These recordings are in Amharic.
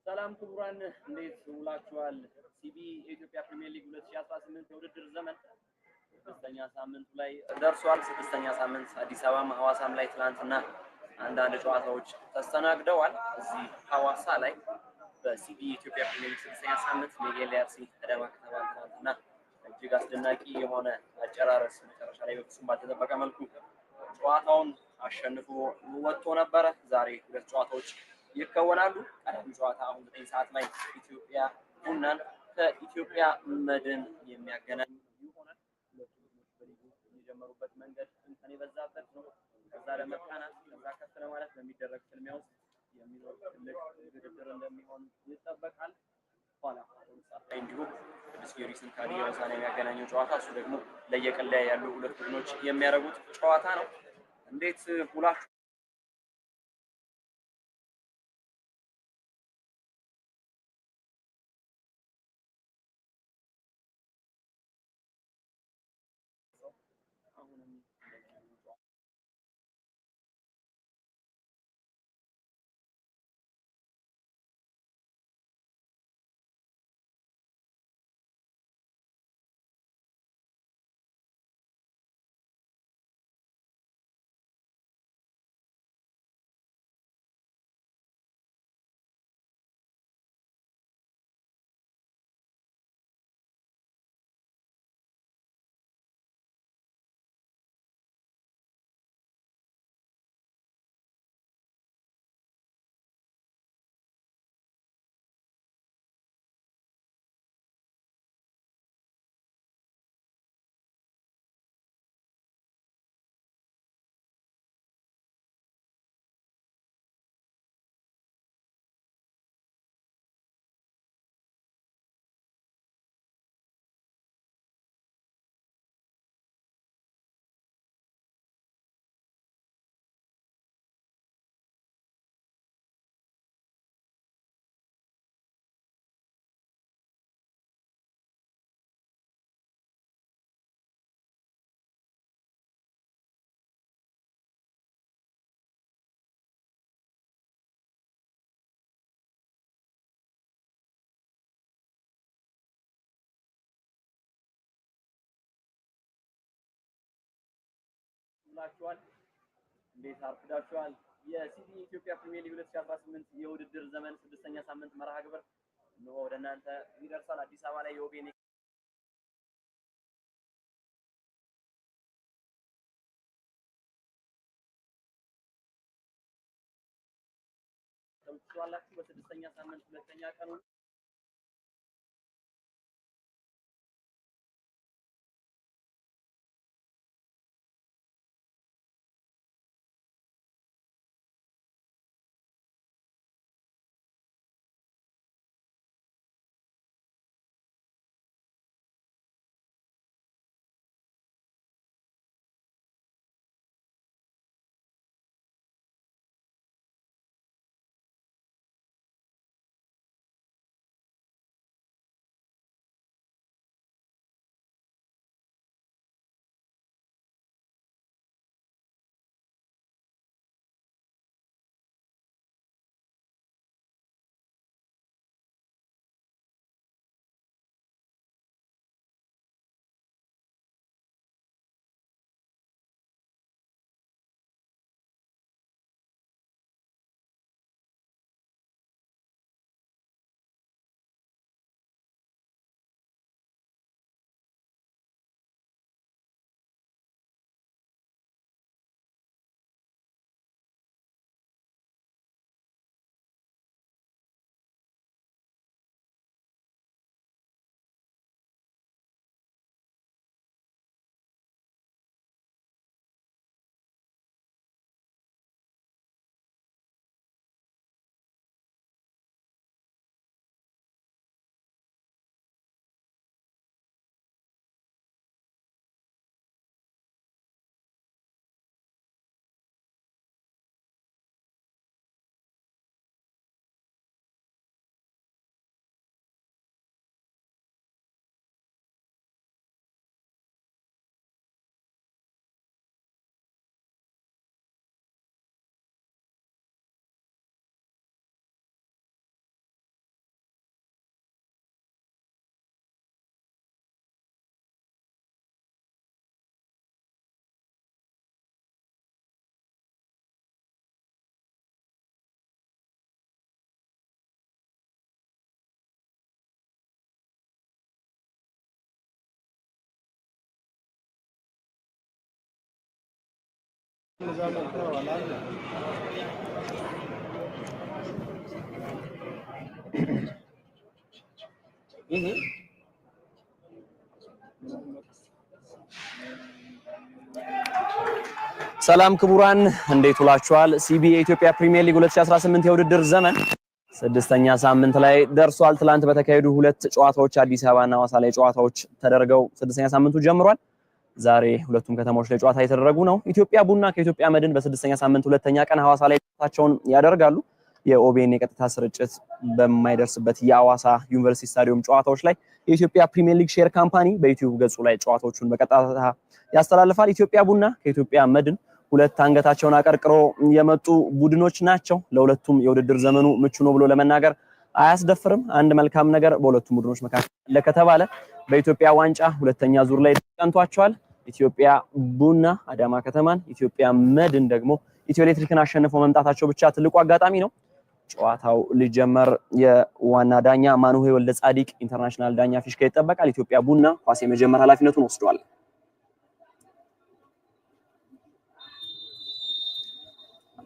ሰላም ክቡራን እንዴት ውላችኋል? ሲቢ የኢትዮጵያ ፕሪሚየር ሊግ 2018 የውድድር ዘመን ስድስተኛ ሳምንቱ ላይ ደርሷል። ስድስተኛ ሳምንት አዲስ አበባ ሐዋሳም ላይ ትናንትና አንዳንድ ጨዋታዎች ተስተናግደዋል። እዚህ ሐዋሳ ላይ በሲቢ የኢትዮጵያ ፕሪሚየር ሊግ ስድስተኛ ሳምንት ሜጌሌ አርሲ አዳማ ከተማ ትናንትና እጅግ አስደናቂ የሆነ አጨራረስ መጨረሻ ላይ በፍጹም ባልተጠበቀ መልኩ ጨዋታውን አሸንፎ ወጥቶ ነበረ። ዛሬ ሁለት ጨዋታዎች ይከወናሉ። ቀዳሚ ጨዋታ አሁን 9 ሰዓት ላይ ኢትዮጵያ ቡናን ከኢትዮጵያ መድን የሚያገናኝ ይሆናል። ሁለቱ ቡድኖች በሊጉ የሚጀምሩበት መንገድ እንከን የበዛበት ነው። ከዛ ለመቃናት ከዛ ከፍ ለማለት በሚደረግ ፍልሚያ ውስጥ የሚኖር ትልቅ ውድድር እንደሚሆን ይጠበቃል። ኋላ እንዲሁም ቅዱስ ጊዮርጊስን ከሀዲያ ሆሳዕና የሚያገናኘው ጨዋታ እሱ ደግሞ ለየቅል ላይ ያሉ ሁለት ቡድኖች የሚያደርጉት ጨዋታ ነው። እንዴት ውላችሁ ውላችኋል? እንዴት አርፍዳችኋል? የሲቢ ኢትዮጵያ ፕሪሚየር ሊግ 2018 የውድድር ዘመን ስድስተኛ ሳምንት መርሃ ግብር ነው ወደ እናንተ ይደርሳል። አዲስ አበባ ላይ የኦቤን ተምትዋላችሁ በስድስተኛ ሳምንት ሁለተኛ ቀኑ ሰላም ክቡራን እንዴት ውላችኋል? ሲቢ የኢትዮጵያ ፕሪሚየር ሊግ 2018 የውድድር ዘመን ስድስተኛ ሳምንት ላይ ደርሷል። ትላንት በተካሄዱ ሁለት ጨዋታዎች አዲስ አበባና ሐዋሳ ላይ ጨዋታዎች ተደርገው ስድስተኛ ሳምንቱ ጀምሯል። ዛሬ ሁለቱም ከተሞች ላይ ጨዋታ የተደረጉ ነው። ኢትዮጵያ ቡና ከኢትዮጵያ መድን በስድስተኛ ሳምንት ሁለተኛ ቀን ሐዋሳ ላይ ጨዋታቸውን ያደርጋሉ። የኦቤን የቀጥታ ስርጭት በማይደርስበት የሐዋሳ ዩኒቨርሲቲ ስታዲየም ጨዋታዎች ላይ የኢትዮጵያ ፕሪሚየር ሊግ ሼር ካምፓኒ በዩቲዩብ ገጹ ላይ ጨዋታዎቹን በቀጥታ ያስተላልፋል። ኢትዮጵያ ቡና ከኢትዮጵያ መድን ሁለት አንገታቸውን አቀርቅሮ የመጡ ቡድኖች ናቸው። ለሁለቱም የውድድር ዘመኑ ምቹ ነው ብሎ ለመናገር አያስደፍርም። አንድ መልካም ነገር በሁለቱም ቡድኖች መካከል ለከተባለ በኢትዮጵያ ዋንጫ ሁለተኛ ዙር ላይ ተቀንቷቸዋል። ኢትዮጵያ ቡና አዳማ ከተማን፣ ኢትዮጵያ መድን ደግሞ ኢትዮ ኤሌክትሪክን አሸንፈው መምጣታቸው ብቻ ትልቁ አጋጣሚ ነው። ጨዋታው ሊጀመር የዋና ዳኛ ማኑሄ ወልደ ጻዲቅ ኢንተርናሽናል ዳኛ ፊሽካ ይጠበቃል። ኢትዮጵያ ቡና ኳስ የመጀመር ኃላፊነቱን ወስዷል።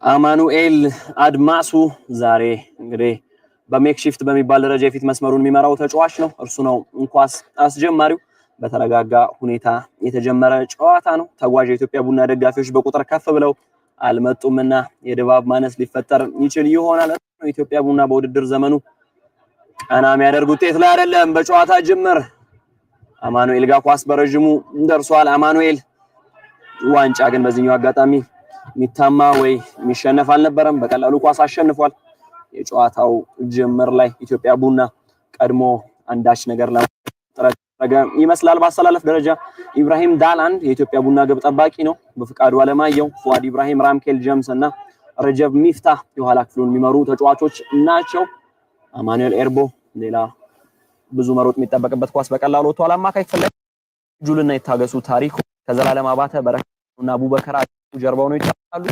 አማኑኤል አድማሱ ዛሬ እንግዲህ በሜክሺፍት በሚባል ደረጃ የፊት መስመሩን የሚመራው ተጫዋች ነው። እርሱ ነው ኳስ አስጀማሪው። በተረጋጋ ሁኔታ የተጀመረ ጨዋታ ነው። ተጓዥ የኢትዮጵያ ቡና ደጋፊዎች በቁጥር ከፍ ብለው አልመጡምና የድባብ ማነስ ሊፈጠር ይችል ይሆናል። ኢትዮጵያ ቡና በውድድር ዘመኑ ቀና የሚያደርግ ውጤት ላይ አይደለም። በጨዋታ ጅምር አማኑኤል ጋር ኳስ በረጅሙ ደርሷል። አማኑኤል ዋንጫ ግን በዚህኛው አጋጣሚ ሚታማ ወይ የሚሸነፍ አልነበረም። በቀላሉ ኳስ አሸንፏል። የጨዋታው ጅምር ላይ ኢትዮጵያ ቡና ቀድሞ አንዳች ነገር ለማድረግ ይመስላል። በአሰላለፍ ደረጃ ኢብራሂም ዳላንድ የኢትዮጵያ ቡና ግብ ጠባቂ ነው። በፍቃዱ አለማየሁ፣ ፉአድ ኢብራሂም፣ ራምኬል ጀምስ እና ረጀብ ሚፍታህ የኋላ ክፍሉን የሚመሩ ተጫዋቾች ናቸው። አማኑኤል ኤርቦ ሌላ ብዙ መሮጥ የሚጠበቅበት ኳስ በቀላሉ ወጥቷል። አማካይ ክፍል ላይ ጁልና የታገሱ ታሪኩ ከዘላለም አባተ በረከቱና አቡበከር ጀርባው ነው ይጫወታሉ።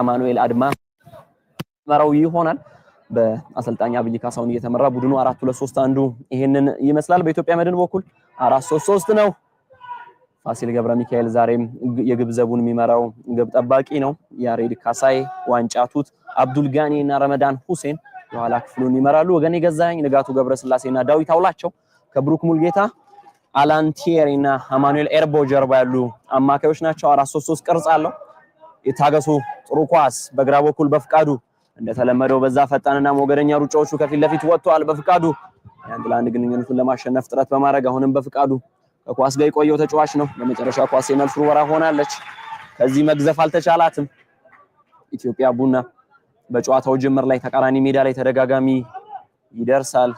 አማኑኤል አድማ መራው ይሆናል። በአሰልጣኝ አብይ ካሳውን እየተመራ ቡድኑ 4-2-3-1 ይሄንን ይመስላል። በኢትዮጵያ መድን በኩል 4-3-3 ነው። ፋሲል ገብረ ሚካኤል ዛሬም የግብ ዘቡን የሚመራው ግብ ጠባቂ ነው። ያሬድ ካሳይ፣ ዋንጫቱት፣ አብዱል ጋኒ እና ረመዳን ሁሴን የኋላ ክፍሉን ይመራሉ። ወገኔ ገዛኸኝ፣ ንጋቱ ገብረስላሴና ዳዊት አውላቸው ከብሩክ ሙልጌታ፣ አላንቲየሪ እና አማኑኤል ኤርቦ ጀርባ ያሉ አማካዮች ናቸው። 4-3-3 ቅርጽ አለው። የታገሱ ጥሩ ኳስ በግራ በኩል በፍቃዱ እንደተለመደው በዛ ፈጣንና ሞገደኛ ሩጫዎቹ ከፊት ለፊት ወጥተዋል። በፍቃዱ የአንድ ለአንድ ግንኙነቱን ለማሸነፍ ጥረት በማድረግ አሁንም በፍቃዱ ከኳስ ጋር የቆየው ተጫዋች ነው። በመጨረሻ ኳስ የመልስ ውርወራ ሆናለች። ከዚህ መግዘፍ አልተቻላትም። ኢትዮጵያ ቡና በጨዋታው ጅምር ላይ ተቃራኒ ሜዳ ላይ ተደጋጋሚ ይደርሳል።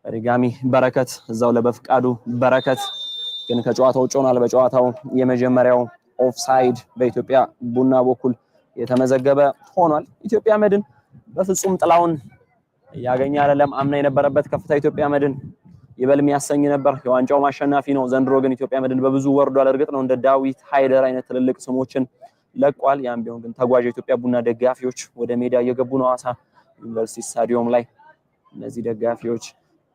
በድጋሚ በረከት እዛው ለበፍቃዱ በረከት ግን ከጨዋታው ውጭ ሆኗል። በጨዋታው የመጀመሪያው ኦፍሳይድ በኢትዮጵያ ቡና በኩል የተመዘገበ ሆኗል። ኢትዮጵያ መድን በፍጹም ጥላውን ያገኘ አይደለም። አምና የነበረበት ከፍታ ኢትዮጵያ መድን ይበል የሚያሰኝ ነበር። የዋንጫው ማሸናፊ ነው። ዘንድሮ ግን ኢትዮጵያ መድን በብዙ ወርዷል። እርግጥ ነው እንደ ዳዊት ሃይደር አይነት ትልልቅ ስሞችን ለቋል። ያም ቢሆን ግን ተጓዥ የኢትዮጵያ ቡና ደጋፊዎች ወደ ሜዳ እየገቡ ነው። ሐዋሳ ዩኒቨርሲቲ ስታዲየም ላይ እነዚህ ደጋፊዎች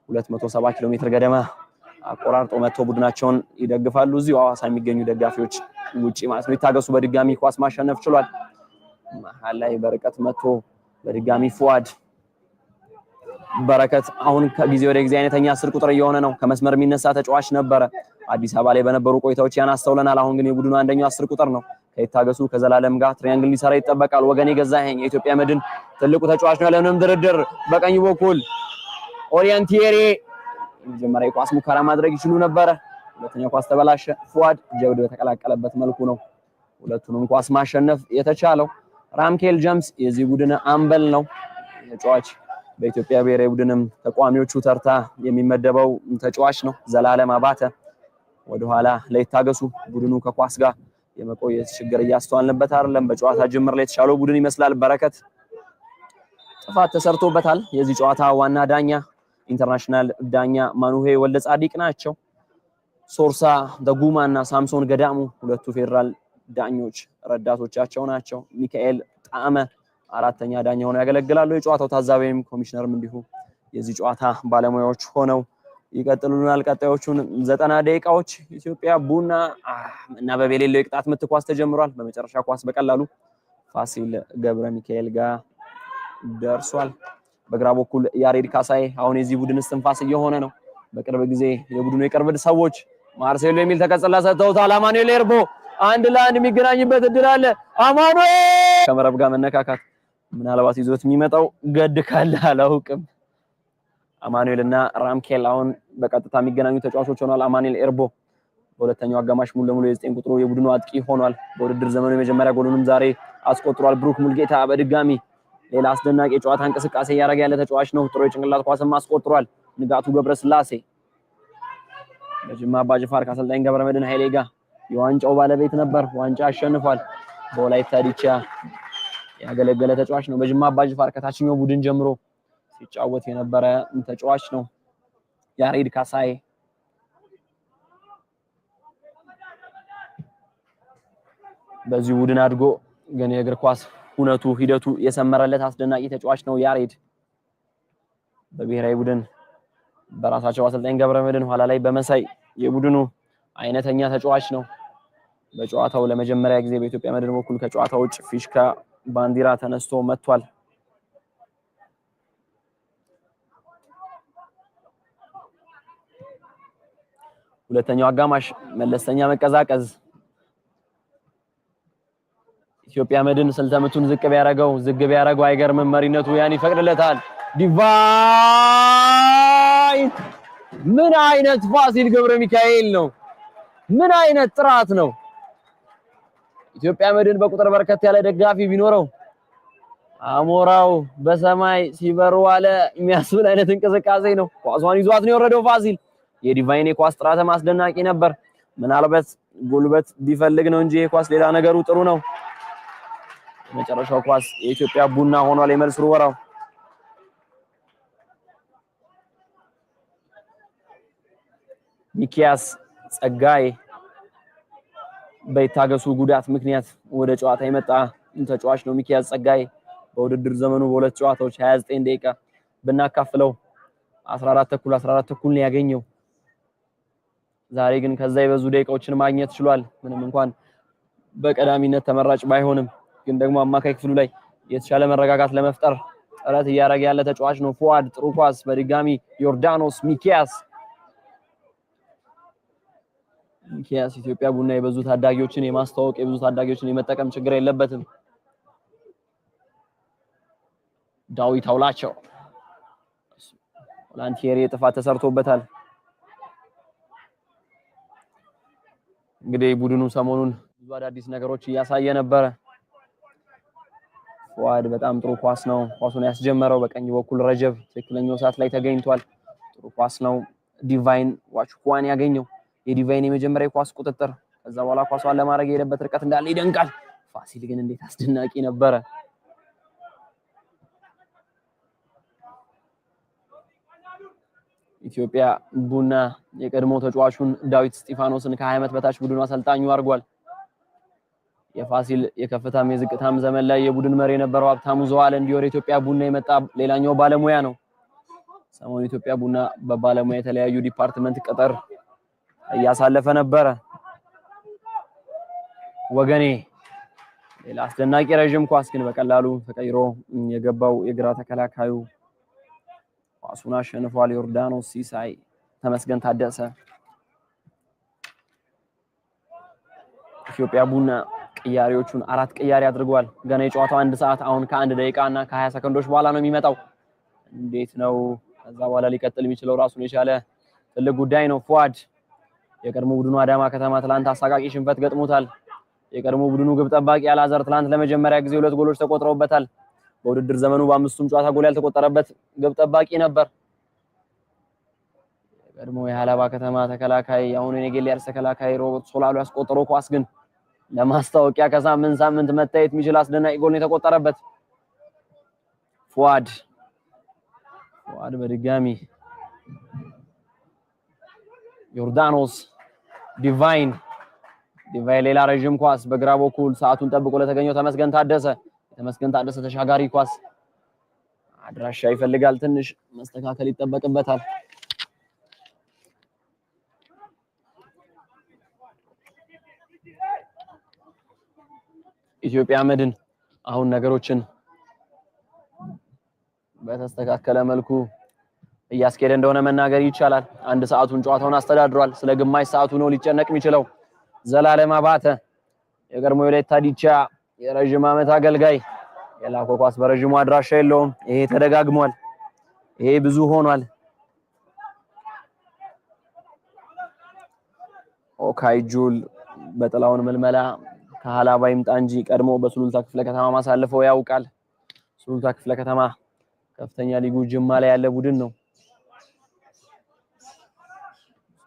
270 ኪሎ ሜትር ገደማ አቆራርጦ መጥተው ቡድናቸውን ይደግፋሉ። እዚሁ ሐዋሳ የሚገኙ ደጋፊዎች ውጪ ማለት ነው። ይታገሱ በድጋሚ ኳስ ማሸነፍ ችሏል። መሀል ላይ በርቀት መጥቶ በድጋሚ ፉአድ በረከት አሁን ከጊዜ ወደ ጊዜ አይነተኛ 10 ቁጥር እየሆነ ነው። ከመስመር የሚነሳ ተጫዋች ነበረ። አዲስ አበባ ላይ በነበሩ ቆይታዎች ያን አስተውለናል። አሁን ግን የቡድኑ አንደኛው 10 ቁጥር ነው። ከይታገሱ ከዘላለም ጋር ትሪያንግል ሊሰራ ይጠበቃል። ወገኔ ገዛኸኝ የኢትዮጵያ መድን ትልቁ ተጫዋች ነው ያለምንም ድርድር። በቀኝ በኩል ኦሪየንቲየሪ መጀመሪያ የኳስ ሙከራ ማድረግ ይችሉ ነበረ። ሁለተኛው ኳስ ተበላሸ። ፉአድ ጀብድ በተቀላቀለበት መልኩ ነው ሁለቱንም ኳስ ማሸነፍ የተቻለው። ራምኬል ጀምስ የዚህ ቡድን አምበል ነው። ተጫዋች በኢትዮጵያ ብሔራዊ ቡድንም ተቋሚዎቹ ተርታ የሚመደበው ተጫዋች ነው። ዘላለም አባተ ወደ ኋላ ላይ ታገሱ ቡድኑ ከኳስ ጋር የመቆየት ችግር እያስተዋልንበት አይደለም። በጨዋታ ጅምር ላይ የተሻለው ቡድን ይመስላል። በረከት ጥፋት ተሰርቶበታል። የዚህ ጨዋታ ዋና ዳኛ ኢንተርናሽናል ዳኛ ማኑሄ ወልደ ጻዲቅ ናቸው። ሶርሳ ደጉማ እና ሳምሶን ገዳሙ ሁለቱ ፌደራል ዳኞች ረዳቶቻቸው ናቸው። ሚካኤል ጣዕመ አራተኛ ዳኛ ሆነው ያገለግላሉ። የጨዋታው ታዛቢም ኮሚሽነርም እንዲሁ የዚህ ጨዋታ ባለሙያዎች ሆነው ይቀጥሉናል ቀጣዮቹን 90 ደቂቃዎች። ኢትዮጵያ ቡና እና በቤሌለው የቅጣት ምት ኳስ ተጀምሯል። በመጨረሻ ኳስ በቀላሉ ፋሲል ገብረ ሚካኤል ጋር ደርሷል። በግራ በኩል ያሬድ ካሳይ አሁን የዚህ ቡድን እስትንፋስ እየሆነ ነው። በቅርብ ጊዜ የቡድኑ የቅርብ ሰዎች ማርሴሎ የሚል ተቀጽላ ሰጥተውታል። አማኑኤል ኤርቦ አንድ ለአንድ የሚገናኝበት እድል አለ። አማኑኤል ከመረብ ጋር መነካካት ምናልባት ይዞት የሚመጣው ገድ ካለ አላውቅም። አማኑኤል እና ራምኬል አሁን በቀጥታ የሚገናኙ ተጫዋቾች ሆኗል። አማኑኤል ኤርቦ በሁለተኛው አጋማሽ ሙሉ ለሙሉ የ9 ቁጥሩ የቡድኑ አጥቂ ሆኗል። በውድድር ዘመኑ የመጀመሪያ ጎሉንም ዛሬ አስቆጥሯል። ብሩክ ሙልጌታ በድጋሚ ሌላ አስደናቂ የጨዋታ እንቅስቃሴ እያደረገ ያለ ተጫዋች ነው። ጥሩ የጭንቅላት ኳስም አስቆጥሯል። ንጋቱ ገብረስላሴ በጅማ አባጅፋር ከአሰልጣኝ ገብረመድህን ኃይሌ ጋር የዋንጫው ባለቤት ነበር። ዋንጫ አሸንፏል። በወላይታ ዲቻ ያገለገለ ተጫዋች ነው። በጅማ አባጅፋር ከታችኛው ቡድን ጀምሮ ሲጫወት የነበረ ተጫዋች ነው። ያሬድ ካሳይ በዚህ ቡድን አድጎ ግን የእግር ኳስ ሁነቱ ሂደቱ የሰመረለት አስደናቂ ተጫዋች ነው። ያሬድ በብሔራዊ ቡድን በራሳቸው አሰልጣኝ ገብረመድህን ኋላ ላይ በመሳይ የቡድኑ አይነተኛ ተጫዋች ነው። በጨዋታው ለመጀመሪያ ጊዜ በኢትዮጵያ መድን በኩል ከጨዋታው ውጭ ፊሽካ ባንዲራ ተነስቶ መጥቷል። ሁለተኛው አጋማሽ መለስተኛ መቀዛቀዝ ኢትዮጵያ መድን ስልተምቱን ዝግ ቢያረገው አይገርምም። መሪነቱ ያን ይፈቅድለታል። ዲቫይን ምን አይነት ፋሲል ገብረ ሚካኤል ነው! ምን አይነት ጥራት ነው! ኢትዮጵያ መድን በቁጥር በርከት ያለ ደጋፊ ቢኖረው አሞራው በሰማይ ሲበር ዋለ የሚያስብል አይነት እንቅስቃሴ ነው። ኳሷን ይዟት ነው የወረደው ፋሲል። የዲቫይን የኳስ ጥራት አስደናቂ ነበር። ምናልባት ጉልበት ቢፈልግ ነው እንጂ የኳስ ሌላ ነገሩ ጥሩ ነው። የመጨረሻው ኳስ የኢትዮጵያ ቡና ሆኗል። የመልስ ወራው ሚኪያስ ጸጋይ በይታገሱ ጉዳት ምክንያት ወደ ጨዋታ የመጣ ተጫዋች ነው። ሚኪያስ ጸጋይ በውድድር ዘመኑ በሁለት ጨዋታዎች 29 ደቂቃ ብናካፍለው 14 ተኩል ነው ያገኘው። ዛሬ ግን ከዛ የበዙ ደቂቃዎችን ማግኘት ችሏል። ምንም እንኳን በቀዳሚነት ተመራጭ ባይሆንም ግን ደግሞ አማካይ ክፍሉ ላይ የተሻለ መረጋጋት ለመፍጠር ጥረት እያደረገ ያለ ተጫዋች ነው። ፉአድ ጥሩ ኳስ በድጋሚ ዮርዳኖስ ሚኪያስ ኢትዮጵያ ቡና የበዙ ታዳጊዎችን የማስተዋወቅ የብዙ ታዳጊዎችን የመጠቀም ችግር የለበትም። ዳዊት አውላቸው ቮላንቲየር ጥፋት ተሰርቶበታል። እንግዲህ ቡድኑ ሰሞኑን ብዙ አዳዲስ ነገሮች እያሳየ ነበረ። ፉአድ በጣም ጥሩ ኳስ ነው ኳሱን ያስጀመረው። በቀኝ በኩል ረጀብ ትክክለኛው ሰዓት ላይ ተገኝቷል። ጥሩ ኳስ ነው ዲቫይን ዋችኳን ያገኘው። የዲቫይን የመጀመሪያ ኳስ ቁጥጥር ከዛ በኋላ ኳሷን ለማድረግ የሄደበት ርቀት እንዳለ ይደንቃል። ፋሲል ግን እንዴት አስደናቂ ነበረ! ኢትዮጵያ ቡና የቀድሞ ተጫዋቹን ዳዊት እስጢፋኖስን ከ20 ዓመት በታች ቡድኑ አሰልጣኙ አድርጓል። የፋሲል የከፍታም የዝቅታም ዘመን ላይ የቡድን መሪ የነበረው ሀብታሙ ዘዋለ እንዲወር ኢትዮጵያ ቡና የመጣ ሌላኛው ባለሙያ ነው። ሰሞኑን ኢትዮጵያ ቡና በባለሙያ የተለያዩ ዲፓርትመንት ቅጥር እያሳለፈ ነበረ። ወገኔ ሌላ አስደናቂ ረጅም ኳስ ግን በቀላሉ ተቀይሮ የገባው የግራ ተከላካዩ ኳሱን አሸንፏል። ዮርዳኖስ ሲሳይ ተመስገን ታደሰ። ኢትዮጵያ ቡና ቅያሪዎቹን 4 ቅያሪ አድርጓል። ገና የጨዋታው 1 ሰዓት አሁን ከ1 ደቂቃ እና ከ20 ሰከንዶች በኋላ ነው የሚመጣው። እንዴት ነው ከዛ በኋላ ሊቀጥል የሚችለው? ራሱን የቻለ ትልቅ ጉዳይ ነው። ፉአድ የቀድሞ ቡድኑ አዳማ ከተማ ትላንት አሳቃቂ ሽንፈት ገጥሞታል። የቀድሞ ቡድኑ ግብ ጠባቂ አላዛር ትላንት ለመጀመሪያ ጊዜ 2 ጎሎች ተቆጥረውበታል። በውድድር ዘመኑ በ5ቱም ጨዋታ ጎል ያልተቆጠረበት ግብ ጠባቂ ነበር። የቀድሞ የሃላባ ከተማ ተከላካይ አሁን የኔጌሌ አርሰ ተከላካይ ሮበርት ሶላሎ ያስቆጠረው ኳስ ግን ለማስታወቂያ ከሳምንት መታየት የሚችል አስደናቂ ጎል ነው የተቆጠረበት። ፉአድ በድጋሚ ዮርዳኖስ ዲቫይን ሌላ ረጅም ኳስ በግራ በኩል ሰዓቱን ጠብቆ ለተገኘው ተመስገን ታደሰ ተሻጋሪ ኳስ አድራሻ ይፈልጋል። ትንሽ መስተካከል ይጠበቅበታል። ኢትዮጵያ መድን አሁን ነገሮችን በተስተካከለ መልኩ እያስኬደ እንደሆነ መናገር ይቻላል። አንድ ሰዓቱን ጨዋታውን አስተዳድሯል። ስለ ግማሽ ሰዓቱ ነው ሊጨነቅ የሚችለው። ዘላለም አባተ የቀድሞ ወላይታ ዲቻ የረጅም ዓመት አገልጋይ የላከው ኳስ በረጅሙ አድራሻ የለውም። ይሄ ተደጋግሟል። ይሄ ብዙ ሆኗል። ኦካይጁል በጥላውን መልመላ ከሐላባ ይምጣ እንጂ ቀድሞ በሱሉልታ ክፍለ ከተማ ማሳለፈው ያውቃል። ሱሉልታ ክፍለ ከተማ ከፍተኛ ሊጉ ጅማ ላይ ያለ ቡድን ነው።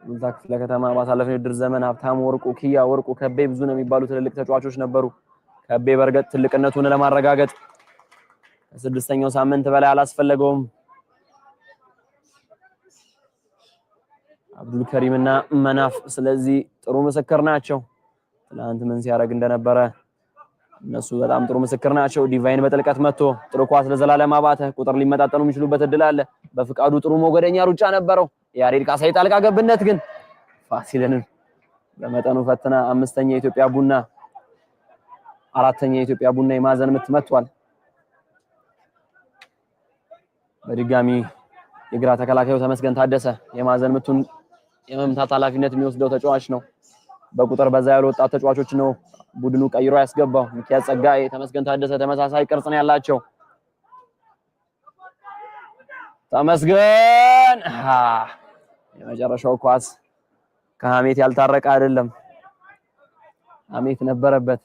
ሱሉልታ ክፍለ ከተማ ባሳለፈው የውድድር ዘመን ሀብታሙ ወርቁ፣ ኪያ ወርቁ፣ ከቤ ብዙ ነው የሚባሉ ትልልቅ ተጫዋቾች ነበሩ። ከቤ በርገጥ ትልቅነቱን ለማረጋገጥ ከስድስተኛው ሳምንት በላይ አላስፈለገውም። አብዱል ከሪም እና መናፍ ስለዚህ ጥሩ ምስክር ናቸው። ትናንት ምን ሲያደርግ እንደነበረ እነሱ በጣም ጥሩ ምስክር ናቸው። ዲቫይን በጥልቀት መጥቶ ጥሩ ኳስ ለዘላለም አባተ ቁጥር ሊመጣጠኑ የሚችሉበት እድል አለ። በፍቃዱ ጥሩ ሞገደኛ ሩጫ ነበረው። ያሬድ ካሳይ ጣልቃ ገብነት ግን ፋሲልን በመጠኑ ፈትና አምስተኛ የኢትዮጵያ ቡና አራተኛ የኢትዮጵያ ቡና የማዕዘን ምት መቷል። በድጋሚ የግራ ተከላካዩ ተመስገን ታደሰ የማዕዘን ምቱን የመምታት ኃላፊነት የሚወስደው ተጫዋች ነው። በቁጥር በዛ ያሉ ወጣት ተጫዋቾች ነው ቡድኑ ቀይሮ ያስገባው። ሚኪያስ ጸጋዬ፣ ተመስገን ታደሰ ተመሳሳይ ቅርጽ ነው ያላቸው። ተመስገን የመጨረሻው ኳስ ከሐሜት ያልታረቀ አይደለም። ሐሜት ነበረበት።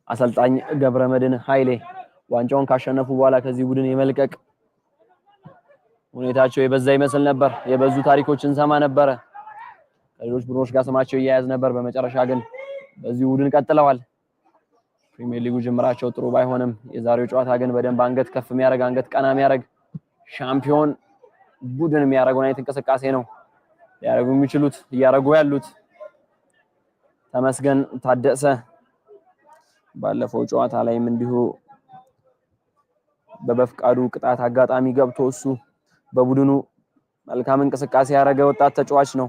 አሰልጣኝ ገብረመድህን ኃይሌ ዋንጫውን ካሸነፉ በኋላ ከዚህ ቡድን የመልቀቅ ሁኔታቸው የበዛ ይመስል ነበር። የበዙ ታሪኮችን ሰማ ነበር። ከሌሎች ቡድኖች ጋር ስማቸው እያያዝ ነበር። በመጨረሻ ግን በዚህ ቡድን ቀጥለዋል። ፕሪሚየር ሊጉ ጅምራቸው ጥሩ ባይሆንም የዛሬው ጨዋታ ግን በደንብ አንገት ከፍ የሚያደርግ አንገት ቀና የሚያደርግ ሻምፒዮን ቡድን የሚያደርገው አይነት እንቅስቃሴ ነው ሊያደርጉ የሚችሉት እያደረጉ ያሉት። ተመስገን ታደሰ ባለፈው ጨዋታ ላይም እንዲሁ በበፍቃዱ ቅጣት አጋጣሚ ገብቶ እሱ በቡድኑ መልካም እንቅስቃሴ ያደረገ ወጣት ተጫዋች ነው።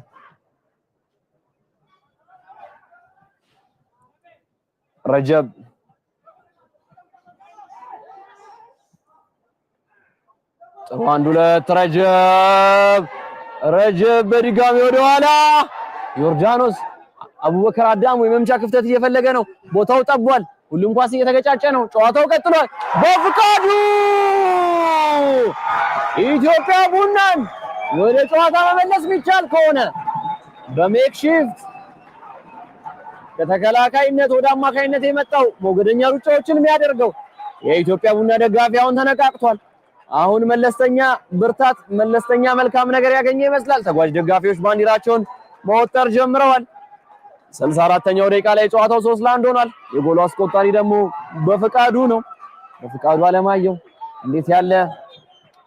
ረጀብ ጥሩ አንድ ሁለት ረጀብ በድጋሚ ወደ ኋላ ዮርዳኖስ አቡበከር አዳሙ የመምቻ ክፍተት እየፈለገ ነው። ቦታው ጠቧል። ሁሉም ኳስ እየተገጫጨ ነው። ጨዋታው ቀጥሏል። በፍቃዱ ኢትዮጵያ ቡናን ወደ ጨዋታ መመለስ የሚቻል ከሆነ በሜክሺፍት ከተከላካይነት ወደ አማካይነት የመጣው ሞገደኛ ሩጫዎችን የሚያደርገው የኢትዮጵያ ቡና ደጋፊ አሁን ተነቃቅቷል። አሁን መለስተኛ ብርታት፣ መለስተኛ መልካም ነገር ያገኘ ይመስላል። ተጓዥ ደጋፊዎች ባንዲራቸውን መወጠር ጀምረዋል። 64ኛው ደቂቃ ላይ ጨዋታው 3-1 ሆኗል። የጎሉ አስቆጣሪ ደግሞ በፍቃዱ ነው። በፍቃዱ አለማየሁ እንዴት ያለ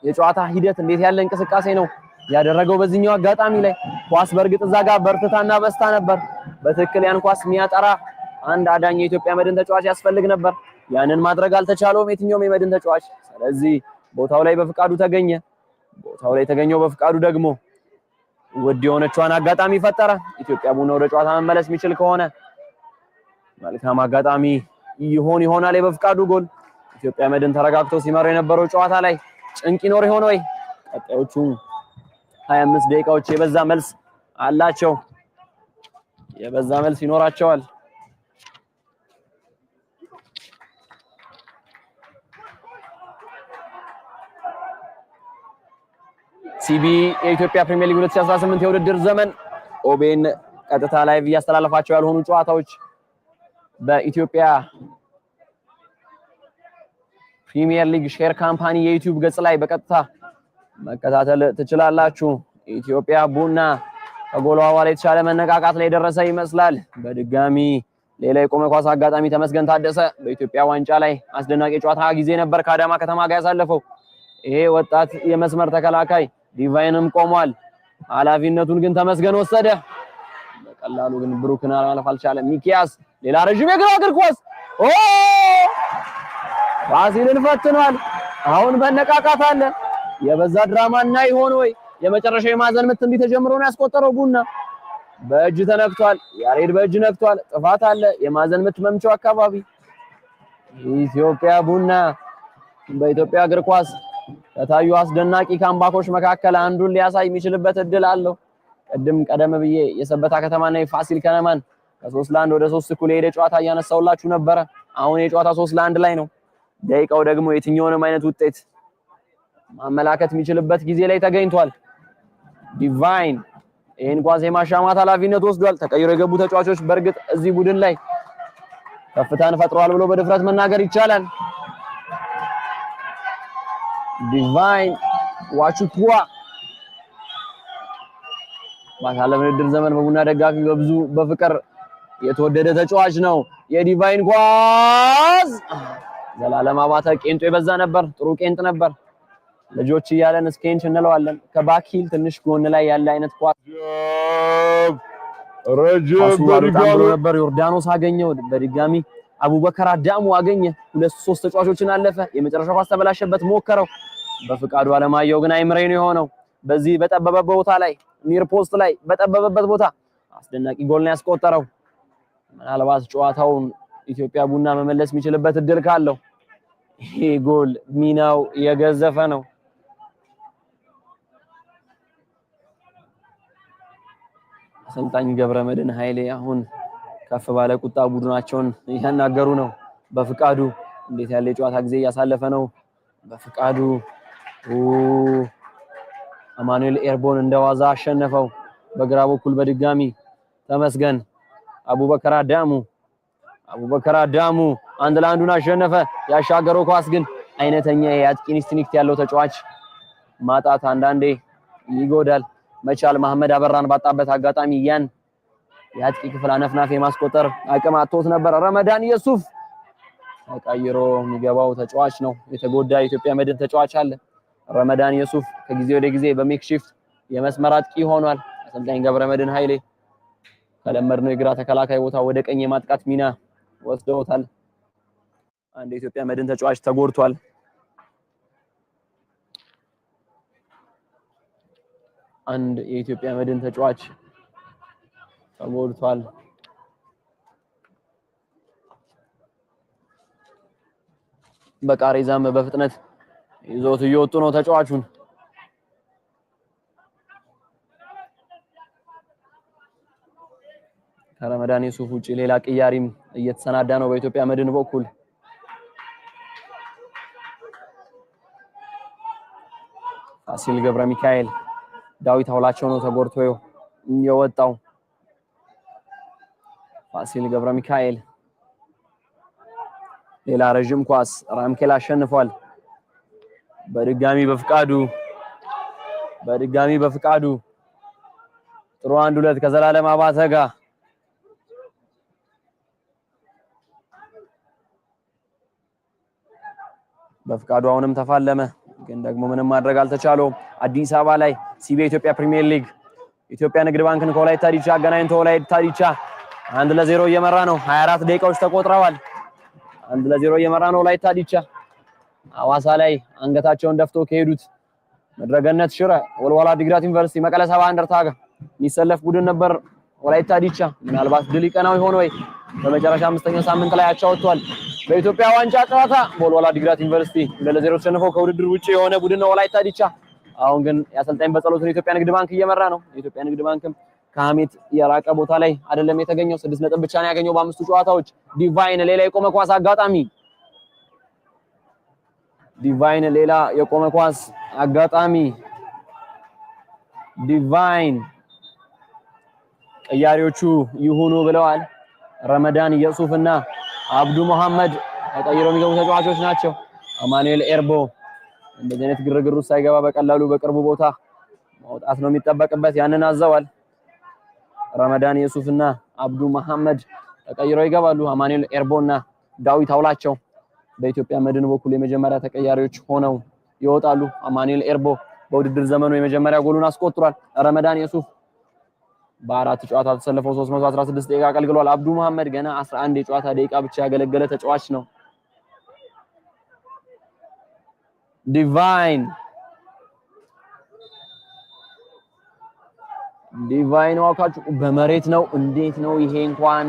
የጨዋታ ሂደት እንዴት ያለ እንቅስቃሴ ነው ያደረገው በዚህኛው አጋጣሚ ላይ። ኳስ በእርግጥ እዛ ጋር በርትታና በስታ ነበር። በትክክል ያን ኳስ የሚያጠራ አንድ አዳኝ የኢትዮጵያ መድን ተጫዋች ያስፈልግ ነበር። ያንን ማድረግ አልተቻለውም የትኛውም የመድን ተጫዋች። ስለዚህ ቦታው ላይ በፍቃዱ ተገኘ። ቦታው ላይ የተገኘው በፍቃዱ ደግሞ ውድ የሆነችዋን አጋጣሚ ፈጠረ። ኢትዮጵያ ቡና ወደ ጨዋታ መመለስ የሚችል ከሆነ መልካም አጋጣሚ ይሆናል የበፍቃዱ ጎል። ኢትዮጵያ መድን ተረጋግተው ሲመሩ የነበረው ጨዋታ ላይ ጭንቅ ይኖር ይሆን ወይ? ቀጣዮቹ 25 ደቂቃዎች የበዛ መልስ አላቸው። የበዛ መልስ ይኖራቸዋል። ሲቢ የኢትዮጵያ ፕሪሚየር ሊግ 2018 የውድድር ዘመን ኦቤን ቀጥታ ላይቭ እያስተላለፋቸው ያልሆኑ ጨዋታዎች በኢትዮጵያ ፕሪሚየር ሊግ ሼር ካምፓኒ የዩቲዩብ ገጽ ላይ በቀጥታ መከታተል ትችላላችሁ። ኢትዮጵያ ቡና ከጎል በኋላ የተሻለ መነቃቃት ላይ ደረሰ ይመስላል። በድጋሚ ሌላ የቆመ ኳስ አጋጣሚ ተመስገን ታደሰ በኢትዮጵያ ዋንጫ ላይ አስደናቂ ጨዋታ ጊዜ ነበር ከአዳማ ከተማ ጋር ያሳለፈው። ይሄ ወጣት የመስመር ተከላካይ ዲቫይንም ቆሟል። ኃላፊነቱን ግን ተመስገን ወሰደ። በቀላሉ ግን ብሩክን ማለፍ አልቻለም። ሚኪያስ ሌላ ረጅም የግራ እግር ኳስ ፋሲልን ፈትኗል። አሁን መነቃቃት አለ። የበዛ ድራማ እና ይሆን ወይ? የመጨረሻው የማዕዘን ምት እንዲህ ተጀምሮ ነው ያስቆጠረው ቡና። በእጅ ተነክቷል። ያሬድ በእጅ ነክቷል። ጥፋት አለ። የማዕዘን ምት መምቻው አካባቢ ኢትዮጵያ ቡና በኢትዮጵያ እግር ኳስ ከታዩ አስደናቂ ካምባኮች መካከል አንዱን ሊያሳይ የሚችልበት እድል አለው። ቀደም ብዬ የሰበታ ከተማና የፋሲል ከነማን ከ3-1 ወደ 3 እኩል የሄደ ጨዋታ እያነሳውላችሁ ነበረ። አሁን የጨዋታ 3-1 ላይ ነው። ደቂቃው ደግሞ የትኛውንም አይነት ውጤት ማመላከት የሚችልበት ጊዜ ላይ ተገኝቷል። ዲቫይን ይሄን ኳስ የማሻማት ኃላፊነት ወስዷል። ተቀይሮ የገቡ ተጫዋቾች በእርግጥ እዚህ ቡድን ላይ ከፍታን ፈጥሯል ብሎ በድፍረት መናገር ይቻላል። ዲቫይን ዋቹኩዋ ባሳለፍነው ውድድር ዘመን በቡና ደጋፊ በብዙ በፍቅር የተወደደ ተጫዋች ነው። የዲቫይን ኳስ ዘላለም አባተ ቄንጦ የበዛ ነበር። ጥሩ ቄንጥ ነበር። ልጆች እያለን ስኬንች እንለዋለን። ከባኪል ትንሽ ጎን ላይ ያለ አይነት ኳስ ረጅም በድጋሚ ነበር። ዮርዳኖስ አገኘው። በድጋሚ አቡበከር አዳሙ አገኘ። 2-3 ተጫዋቾችን አለፈ። የመጨረሻው ኳስ ተበላሸበት። ሞከረው። በፍቃዱ አለማየሁ ግን አይምሬ ነው የሆነው። በዚህ በጠበበበት ቦታ ላይ ኒር ፖስት ላይ በጠበበበት ቦታ አስደናቂ ጎል ነው ያስቆጠረው። ምናልባት ጨዋታውን ኢትዮጵያ ቡና መመለስ የሚችልበት እድል ካለው ይሄ ጎል ሚናው የገዘፈ ነው። አሰልጣኝ ገብረመድህን ኃይሌ አሁን ከፍ ባለ ቁጣ ቡድናቸውን እያናገሩ ነው። በፍቃዱ እንዴት ያለ የጨዋታ ጊዜ እያሳለፈ ነው። በፍቃዱ አማኑኤል ኤርቦን እንደዋዛ አሸነፈው። በግራ በኩል በድጋሚ ተመስገን አቡበከር አዳሙ አንድ ለአንዱን አሸነፈ። ያሻገረው ኳስ ግን አይነተኛ የአጥቂ ኢንስቲንክት ያለው ተጫዋች ማጣት አንዳንዴ ይጎዳል። መቻል መሐመድ አበራን ባጣበት አጋጣሚ ያን የአጥቂ ክፍል አነፍናፍ የማስቆጠር አቅም አጥቶት ነበር። ረመዳን የሱፍ ተቀይሮ የሚገባው ተጫዋች ነው። የተጎዳ የኢትዮጵያ መድን ተጫዋች አለ። ረመዳን የሱፍ ከጊዜ ወደ ጊዜ በሜክሺፍት የመስመር አጥቂ ሆኗል። አሰልጣኝ ገብረመድህን ኃይሌ ከለመድነው የግራ ተከላካይ ቦታ ወደ ቀኝ የማጥቃት ሚና ወስደውታል። አንድ የኢትዮጵያ መድን ተጫዋች ተጎድቷል። በቃሬዛም በፍጥነት ይዞት እየወጡ ነው ተጫዋቹን። ከረመዳን የሱፍ ውጪ ሌላ ቅያሪም እየተሰናዳ ነው በኢትዮጵያ መድን በኩል። ፋሲል ገብረ ሚካኤል ዳዊት አውላቸው ነው ተጎድቶ የወጣው። ፋሲል ገብረ ሚካኤል ሌላ ረጅም ኳስ ራምኬል አሸንፏል። በድጋሚ በፍቃዱ ጥሩ 1-2 ከዘላለም አባተ ጋር በፍቃዱ አሁንም ተፋለመ፣ ግን ደግሞ ምንም ማድረግ አልተቻለውም። አዲስ አበባ ላይ ሲቢ ኢትዮጵያ ፕሪሚየር ሊግ ኢትዮጵያ ንግድ ባንክን ከወላይታ ዲቻ አገናኝቶ ወላይታ ዲቻ 1-0 እየመራ ነው። 24 ደቂቃዎች ተቆጥረዋል። 1-0 እየመራ ነው ወላይታ ዲቻ። ሐዋሳ ላይ አንገታቸውን ደፍቶ ከሄዱት መድረገነት ሽረ፣ ወልዋላ ዲግራት ዩኒቨርሲቲ፣ መቀለ ሰባ እንደርታ ጋር የሚሰለፍ ቡድን ነበር ወላይታ ዲቻ። ምናልባት ድል ይቀናው ይሆን ወይ? በመጨረሻ 5ኛው ሳምንት ላይ አቻ ወጥቷል። በኢትዮጵያ ዋንጫ ጨዋታ ወልዋላ ዲግራት ዩኒቨርሲቲ 2-0 ተሸንፈው ከውድድር ውጪ የሆነ ቡድን ነው ወላይታ ዲቻ። አሁን ግን የአሰልጣኝ በጸሎትን የኢትዮጵያ ንግድ ባንክ እየመራ ነው። የኢትዮጵያ ንግድ ባንክም ከሐሜት የራቀ ቦታ ላይ አይደለም የተገኘው። 6 ነጥብ ብቻ ነው ያገኘው በ5 ጨዋታዎች። ዲቫይን ሌላ የቆመ ኳስ አጋጣሚ ዲቫይን ቀያሪዎቹ ይሁኑ ብለዋል። ረመዳን የሱፍና አብዱ መሐመድ ተቀይረው የሚገቡ ተጫዋቾች ናቸው። አማኑኤል ኤርቦ እንደዚህ አይነት ግርግር ውስጥ ሳይገባ በቀላሉ በቅርቡ ቦታ ማውጣት ነው የሚጠበቅበት። ያንን አዘዋል። ረመዳን የሱፍና አብዱ መሐመድ ተቀይረው ይገባሉ። አማኑኤል ኤርቦና ዳዊት አውላቸው በኢትዮጵያ መድን በኩል የመጀመሪያ ተቀያሪዎች ሆነው ይወጣሉ። አማኑኤል ኤርቦ በውድድር ዘመኑ የመጀመሪያ ጎሉን አስቆጥሯል። ረመዳን የሱፍ በ4 ጨዋታ ተሰልፈው 316 ደቂቃ አገልግሏል። አብዱ መሐመድ ገና 11 የጨዋታ ደቂቃ ብቻ ያገለገለ ተጫዋች ነው። ዲቫይን ዋካቹ በመሬት ነው። እንዴት ነው ይሄ? እንኳን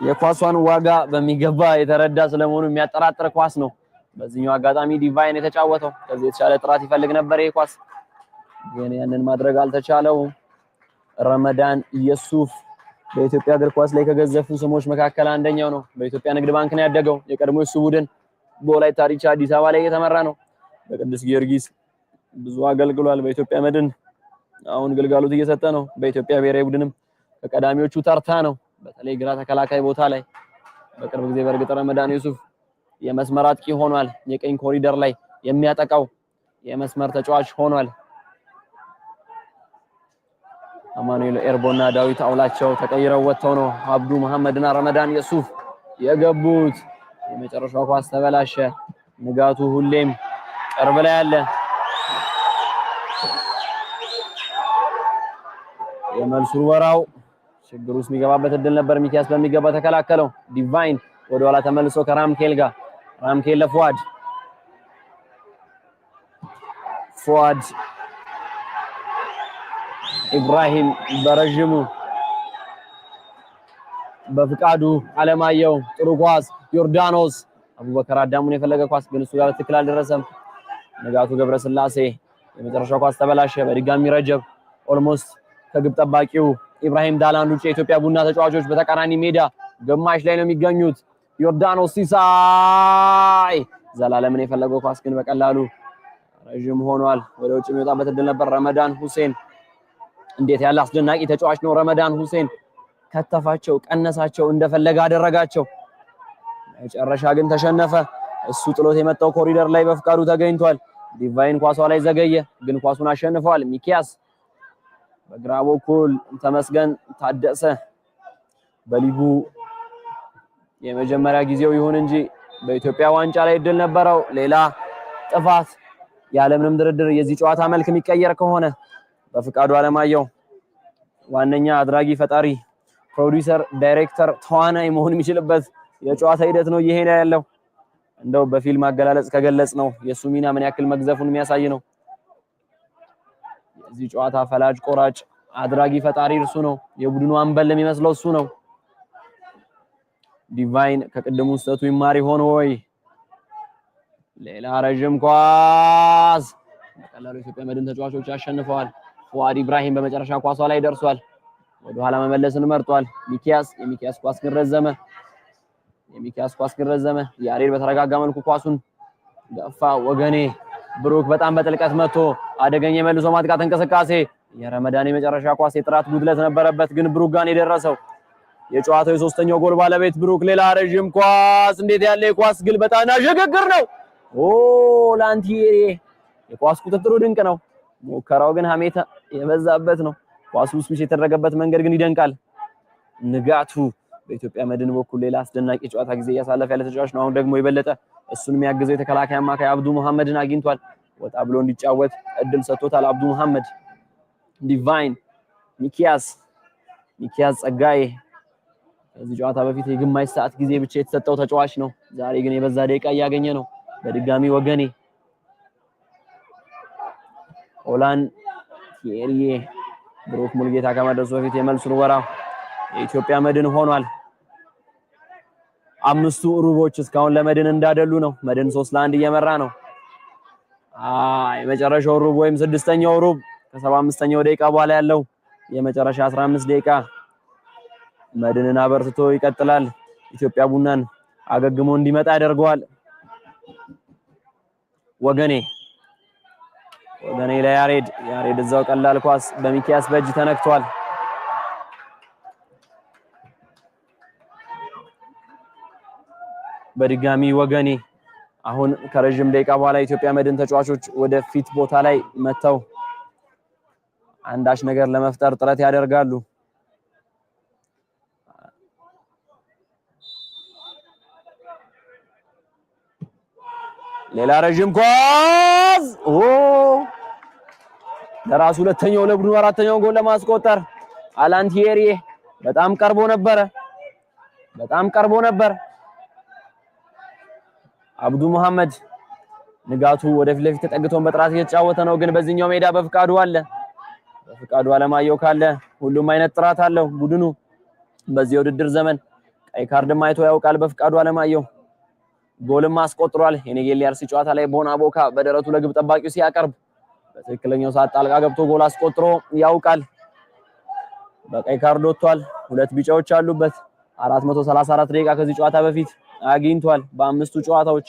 የኳሷን ዋጋ በሚገባ የተረዳ ስለመሆኑ የሚያጠራጥር ኳስ ነው በዚህኛው አጋጣሚ ዲቫይን የተጫወተው። ከዚህ የተሻለ ጥራት ይፈልግ ነበር ይሄ ኳስ፣ ግን ያንን ማድረግ አልተቻለው። ረመዳን የሱፍ በኢትዮጵያ እግር ኳስ ላይ ከገዘፉ ስሞች መካከል አንደኛው ነው። በኢትዮጵያ ንግድ ባንክ ነው ያደገው። የቀድሞ የሱ ቡድን በወላይታ ዲቻ አዲስ አበባ ላይ የተመራ ነው። በቅዱስ ጊዮርጊስ ብዙ አገልግሏል። በኢትዮጵያ መድን አሁን ግልጋሎት እየሰጠ ነው። በኢትዮጵያ ብሔራዊ ቡድንም ከቀዳሚዎቹ ተርታ ነው፣ በተለይ ግራ ተከላካይ ቦታ ላይ። በቅርብ ጊዜ በእርግጥ ረመዳን ዩሱፍ የመስመር አጥቂ ሆኗል። የቀኝ ኮሪደር ላይ የሚያጠቃው የመስመር ተጫዋች ሆኗል። አማኑኤል ኤርቦና ዳዊት አውላቸው ተቀይረው ወጥተው ነው አብዱ መሐመድና ረመዳን የሱፍ የገቡት። የመጨረሻው ኳስ ተበላሸ። ንጋቱ ሁሌም ቅርብ ላይ አለ። የመልሱ ወራው ችግር ውስጥ የሚገባበት እድል ነበር። ሚኪያስ በሚገባ ተከላከለው። ዲቫይን ወደ ኋላ ተመልሶ ከራምኬል ጋር ራምኬል ለፉአድ ኢብራሂም በረጅሙ በፍቃዱ አለማየሁ ጥሩ ኳስ ዮርዳኖስ አቡበከር አዳሙን የፈለገ ኳስ ግን እሱ ጋር ትክክል አልደረሰም። ንጋቱ ገብረስላሴ የመጨረሻው ኳስ ተበላሸ። በድጋሚ ረጀብ ኦልሞስት ከግብ ጠባቂው ኢብራሂም ዳላንድ ውጪ የኢትዮጵያ ቡና ተጫዋቾች በተቃራኒ ሜዳ ግማሽ ላይ ነው የሚገኙት። ዮርዳኖስ ሲሳይ ዘላለምን የፈለገው ኳስ ግን በቀላሉ ረጅም ሆኗል። ወደ ውጭ የሚወጣበት እድል ነበር። ረመዳን ሁሴን እንዴት ያለ አስደናቂ ተጫዋች ነው! ረመዳን ሁሴን ከተፋቸው፣ ቀነሳቸው፣ እንደፈለገ አደረጋቸው። መጨረሻ ግን ተሸነፈ። እሱ ጥሎት የመጣው ኮሪደር ላይ በፍቃዱ ተገኝቷል። ዲቫይን ኳሷ ላይ ዘገየ፣ ግን ኳሱን አሸንፈዋል። ሚኪያስ በግራ በኩል ተመስገን ታደሰ በሊጉ የመጀመሪያ ጊዜው ይሁን እንጂ በኢትዮጵያ ዋንጫ ላይ እድል ነበረው። ሌላ ጥፋት ያለምንም ድርድር የዚህ ጨዋታ መልክ የሚቀየር ከሆነ በፍቃዱ አለማየሁ ዋነኛ አድራጊ ፈጣሪ፣ ፕሮዲዩሰር፣ ዳይሬክተር፣ ተዋናይ መሆን የሚችልበት የጨዋታ ሂደት ነው ይሄ ያለው። እንደው በፊልም አገላለጽ ከገለጽ ነው የሱ ሚና ምን ያክል መግዘፉን የሚያሳይ ነው። የዚህ ጨዋታ ፈላጭ ቆራጭ አድራጊ ፈጣሪ እርሱ ነው። የቡድኑ አምበል የሚመስለው እሱ ነው። ዲቫይን ከቅድሙ ስህተቱ ይማር ይሆን ወይ? ሌላ ረጅም ኳስ በቀላሉ ኢትዮጵያ መድን ተጫዋቾች ያሸንፈዋል። ፉአድ ኢብራሂም በመጨረሻ ኳሷ ላይ ደርሷል። ወደ ኋላ መመለስን መርጧል። የሚኪያስ ኳስ ግን ረዘመ። ያሬድ በተረጋጋ መልኩ ኳሱን ገፋ። ወገኔ ብሩክ በጣም በጥልቀት መጥቶ አደገኛ የመልሶ ማጥቃት እንቅስቃሴ። የረመዳን የመጨረሻ ኳስ የጥራት ጉድለት ነበረበት፣ ግን ብሩክ ጋር የደረሰው የጨዋታው የሶስተኛው ጎል ባለቤት ብሩክ። ሌላ ረጅም ኳስ! እንዴት ያለ የኳስ ግልበጣና ሽግግር ነው! ላንቲዬ የኳስ ቁጥጥሩ ድንቅ ነው። ሙከራው ግን ሀሜታ የበዛበት ነው። ኳሱ ስዊች የተደረገበት መንገድ ግን ይደንቃል። ንጋቱ በኢትዮጵያ መድን በኩል ሌላ አስደናቂ ጨዋታ ጊዜ እያሳለፈ ያለ ተጫዋች ነው። አሁን ደግሞ የበለጠ እሱን የሚያግዘው የተከላካይ አማካይ አብዱ መሐመድን አግኝቷል። ወጣ ብሎ እንዲጫወት እድል ሰጥቶታል። አብዱ መሐመድ፣ ዲቫይን፣ ሚኪያስ ጸጋዬ ከዚህ ጨዋታ በፊት የግማሽ ሰዓት ጊዜ ብቻ የተሰጠው ተጫዋች ነው። ዛሬ ግን የበዛ ደቂቃ እያገኘ ነው። በድጋሚ ወገኔ ኦላን ቲኤሪዬ ብሩክ ሙልጌታ ከመድረሱ በፊት የመልሱን ወራው የኢትዮጵያ መድን ሆኗል። አምስቱ ሩቦች እስካሁን ለመድን እንዳደሉ ነው። መድን 3-1 እየመራ ነው። የመጨረሻው ሩብ ወይም ስድስተኛው ሩብ ከ75ኛው ደቂቃ በኋላ ያለው የመጨረሻ 15 ደቂቃ መድንን አበርትቶ ይቀጥላል። ኢትዮጵያ ቡናን አገግሞ እንዲመጣ ያደርገዋል። ወገኔ ለያሬድ እዛው ቀላል ኳስ በሚኪያስ በእጅ ተነክቷል። በድጋሚ ወገኔ አሁን ከረጅም ደቂቃ በኋላ ኢትዮጵያ መድን ተጫዋቾች ወደ ፊት ቦታ ላይ መተው አንዳች ነገር ለመፍጠር ጥረት ያደርጋሉ። ሌላ ረጅም ኳስ ለራሱ ሁለተኛው ለቡድኑ አራተኛው ጎል ለማስቆጠር አላንቲዬሪ በጣም ቀርቦ ነበር። አብዱ መሐመድ ንጋቱ ወደፊት ለፊት ተጠግቶን በጥራት እየተጫወተ ነው፣ ግን በዚህኛው ሜዳ በፍቃዱ በፍቃዱ አለማየሁ ካለ ሁሉም አይነት ጥራት አለው ቡድኑ በዚህ ውድድር ዘመን ቀይ ካርድም አይቶ ያውቃል በፍቃዱ አለማየሁ ጎልም አስቆጥሯል የኔጌሌ አርሲ ጨዋታ ላይ ቦና ቦካ በደረቱ ለግብ ጠባቂው ሲያቀርብ በትክክለኛው ሰዓት ጣልቃ ገብቶ ጎል አስቆጥሮ ያውቃል በቀይ ካርድ ወጥቷል ሁለት ቢጫዎች አሉበት 434 ደቂቃ ከዚህ ጨዋታ በፊት አግኝቷል በአምስቱ ጨዋታዎች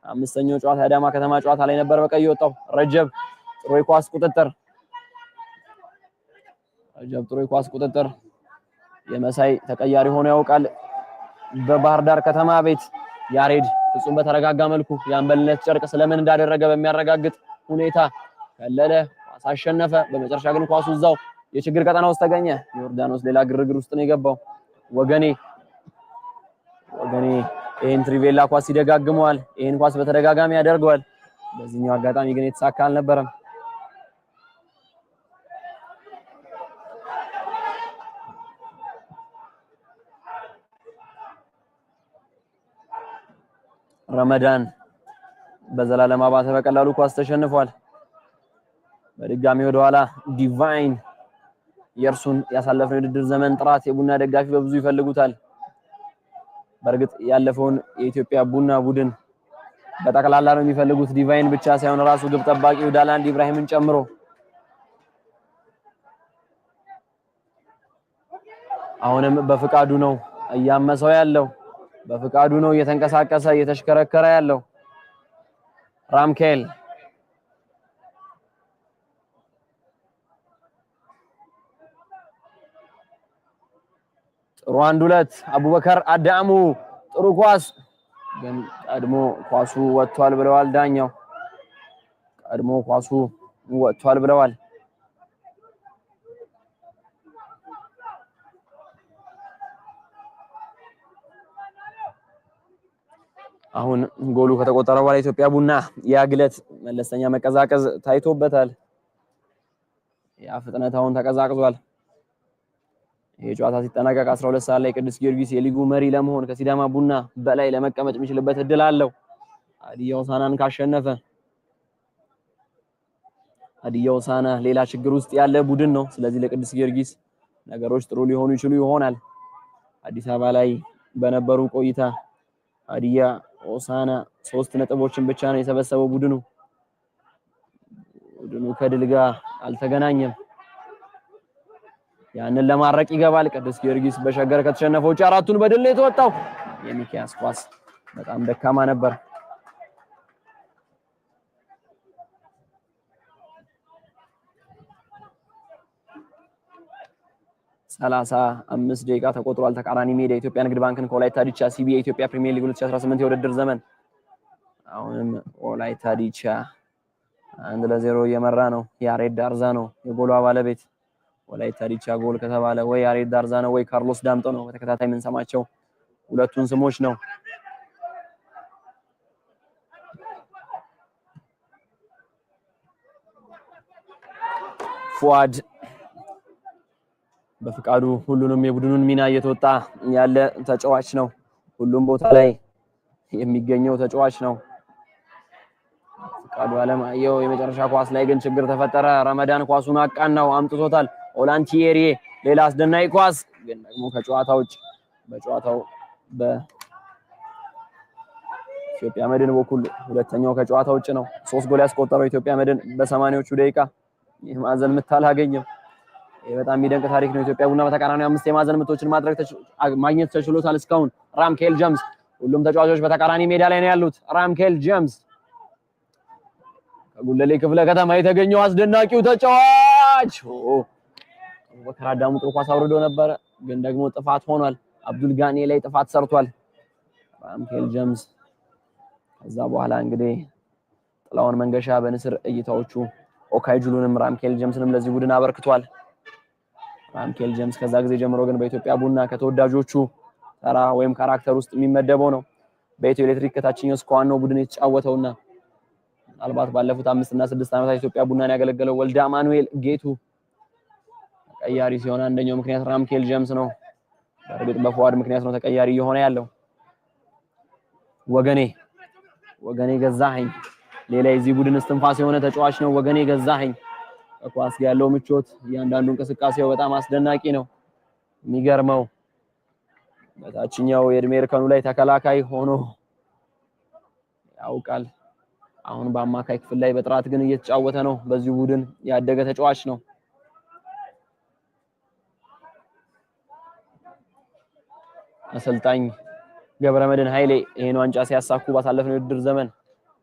አምስተኛው ጨዋታ አዳማ ከተማ ጨዋታ ላይ ነበር በቀይ ወጣው ረጀብ ጥሩ የኳስ ቁጥጥር ረጀብ ጥሩ የኳስ ቁጥጥር የመሳይ ተቀያሪ ሆኖ ያውቃል በባህር ዳር ከተማ ቤት ያሬድ ፍጹም በተረጋጋ መልኩ ያንበልነት ጨርቅ ስለምን እንዳደረገ በሚያረጋግጥ ሁኔታ ከለለ ኳስ አሸነፈ በመጨረሻ ግን ኳሱ እዛው የችግር ቀጠና ውስጥ ተገኘ ዮርዳኖስ ሌላ ግርግር ውስጥ ነው የገባው ወገኔ ይሄን ትሪቬላ ኳስ ይደጋግመዋል ይሄን ኳስ በተደጋጋሚ ያደርገዋል በዚህኛው አጋጣሚ ግን የተሳካ አልነበረም ረመዳን በዘላለም አባተ በቀላሉ ኳስ ተሸንፏል በድጋሚ ወደ ኋላ ዲቫይን የርሱን ያሳለፈው የውድድር ዘመን ጥራት የቡና ደጋፊ በብዙ ይፈልጉታል በርግጥ ያለፈውን የኢትዮጵያ ቡና ቡድን በጠቅላላ ነው የሚፈልጉት ዲቫይን ብቻ ሳይሆን ራሱ ግብ ጠባቂው ዳላንድ ኢብራሂምን ጨምሮ አሁንም በፍቃዱ ነው እያመሰው ያለው በፍቃዱ ነው እየተንቀሳቀሰ እየተሽከረከረ ያለው ራምኬል ጥሩ አንድ ሁለት አቡበከር አዳሙ ጥሩ ኳስ ግን ቀድሞ ኳሱ ወጥቷል ብለዋል ዳኛው ቀድሞ ኳሱ ወጥቷል ብለዋል አሁን ጎሉ ከተቆጠረ በኋላ ኢትዮጵያ ቡና ያግለት መለስተኛ መቀዛቀዝ ታይቶበታል ያ ፍጥነታውን ተቀዛቅዟል የጨዋታ ሲጠናቀቅ 12 ሰዓት ላይ ቅዱስ ጊዮርጊስ የሊጉ መሪ ለመሆን ከሲዳማ ቡና በላይ ለመቀመጥ የሚችልበት እድል አለው ሀዲያ ሆሳዕናን ካሸነፈ ሀዲያ ሆሳዕና ሌላ ችግር ውስጥ ያለ ቡድን ነው ስለዚህ ለቅዱስ ጊዮርጊስ ነገሮች ጥሩ ሊሆኑ ይችላሉ ይሆናል አዲስ አበባ ላይ በነበሩ ቆይታ ሀዲያ ሆሳዕና 3 ነጥቦችን ብቻ ነው የሰበሰበው ቡድኑ ከድል ጋር አልተገናኘም ያንን ለማረቅ ይገባል ቅዱስ ጊዮርጊስ በሸገር ከተሸነፈው አራቱን በድል የተወጣው የሚኪያስ ኳስ በጣም ደካማ ነበር 35 ደቂቃ ተቆጥሯል ተቃራኒ ሜዳ ኢትዮጵያ ንግድ ባንክን ከወላይታ ዲቻ ሲቢ የኢትዮጵያ ፕሪሚየር ሊግ 2018 የውድድር ዘመን አሁንም ወላይታ ዲቻ 1-0 እየመራ ነው ያሬድ ዳርዛ ነው የጎሉ ባለቤት ወላይታ ዲቻ ጎል ከተባለ ወይ ያሬድ ዳርዛ ነው ወይ ካርሎስ ዳምጦ ነው በተከታታይ ምን ሰማቸው ሁለቱን ስሞች ነው ፉአድ በፍቃዱ ሁሉንም የቡድኑን ሚና እየተወጣ ያለ ተጫዋች ነው ሁሉም ቦታ ላይ የሚገኘው ተጫዋች ነው ፍቃዱ አለማየሁ የመጨረሻ ኳስ ላይ ግን ችግር ተፈጠረ ረመዳን ኳሱን አቃናው አምጥቶታል ኦላንቲየሪ ሌላ አስደናቂ ኳስ ግን ደግሞ ከጨዋታው ውጭ በጨዋታው በኢትዮጵያ መድን በኩል ሁለተኛው ከጨዋታው ውጭ ነው 3 ጎል ያስቆጠረው ኢትዮጵያ መድን በ80ዎቹ ደቂቃ የማዕዘን ምት አላገኘም ይሄ በጣም የሚደንቅ ታሪክ ነው ኢትዮጵያ ቡና በተቃራኒው 5 የማዕዘን ምቶችን ማግኘት ተችሎታል እስካሁን ራምኬል ጀምስ ሁሉም ተጫዋቾች በተቃራኒ ሜዳ ላይ ነው ያሉት ራምኬል ጀምስ ከጉለሌ ክፍለ ከተማ የተገኘው አስደናቂው ተጫዋች አቡበከር አዳሙ ጥሩ ኳስ አውርዶ ነበር ግን ደግሞ ጥፋት ሆኗል አብዱል ጋኔ ላይ ጥፋት ሰርቷል ራምኬል ጀምስ ከዛ በኋላ እንግዲህ ጥላውን መንገሻ በንስር እይታዎቹ ኦካይጁሉንም ራምኬል ጀምስንም ለዚህ ቡድን አበርክቷል ራምኬል ጀምስ ከዛ ጊዜ ጀምሮ ግን በኢትዮጵያ ቡና ከተወዳጆቹ ተራ ወይም ካራክተር ውስጥ የሚመደበው ነው በኢትዮ ኤሌክትሪክ ከታችኛው እስከ ዋናው ቡድን የተጫወተውና አልባት ባለፉት 5 እና 6 ዓመታት ኢትዮጵያ ቡናን ያገለገለው ወልደ አማኑኤል ጌቱ ተቀያሪ ሲሆን አንደኛው ምክንያት ራምኬል ጀምስ ነው በእርግጥ በፉአድ ምክንያት ነው ተቀያሪ የሆነ ያለው ወገኔ ገዛኸኝ ሌላ የዚህ ቡድን እስትንፋስ የሆነ ተጫዋች ነው ወገኔ ገዛኸኝ ኳስ ጋር ያለው ምቾት እያንዳንዱ እንቅስቃሴው በጣም አስደናቂ ነው። የሚገርመው በታችኛው የእድሜ እርከኑ ላይ ተከላካይ ሆኖ ያውቃል። አሁን በአማካይ ክፍል ላይ በጥራት ግን እየተጫወተ ነው። በዚህ ቡድን ያደገ ተጫዋች ነው። አሰልጣኝ ገብረመድህን ኃይሌ ይሄን ዋንጫ ሲያሳኩ ባሳለፍነው የውድድር ዘመን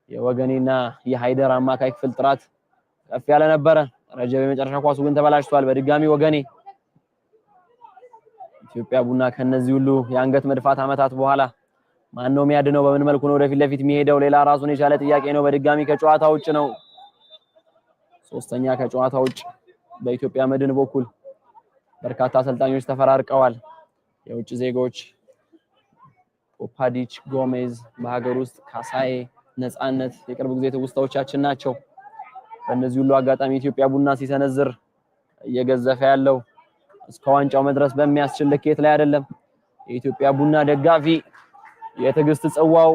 የወገኔና የሃይደር አማካይ ክፍል ጥራት ከፍ ያለ ነበረ። ረጀብ የመጨረሻ ኳሱ ግን ተበላሽቷል። በድጋሚ ወገኔ ኢትዮጵያ ቡና ከነዚህ ሁሉ የአንገት መድፋት አመታት በኋላ ማን ነው የሚያድነው? በምን መልኩ ነው ወደፊት ለፊት የሚሄደው? ሌላ ራሱን የቻለ ጥያቄ ነው። በድጋሚ ከጨዋታ ውጭ ነው። ሶስተኛ ከጨዋታ ውጭ በኢትዮጵያ መድን በኩል በርካታ አሰልጣኞች ተፈራርቀዋል። የውጭ ዜጎች ኦፓዲች፣ ጎሜዝ፣ በሀገር ውስጥ ካሳዬ፣ ነፃነት የቅርብ ጊዜ ትውስታዎቻችን ናቸው። በእነዚህ ሁሉ አጋጣሚ ኢትዮጵያ ቡና ሲሰነዝር እየገዘፈ ያለው እስከ ዋንጫው መድረስ በሚያስችል ልኬት ላይ አይደለም። የኢትዮጵያ ቡና ደጋፊ የትዕግስት ጽዋው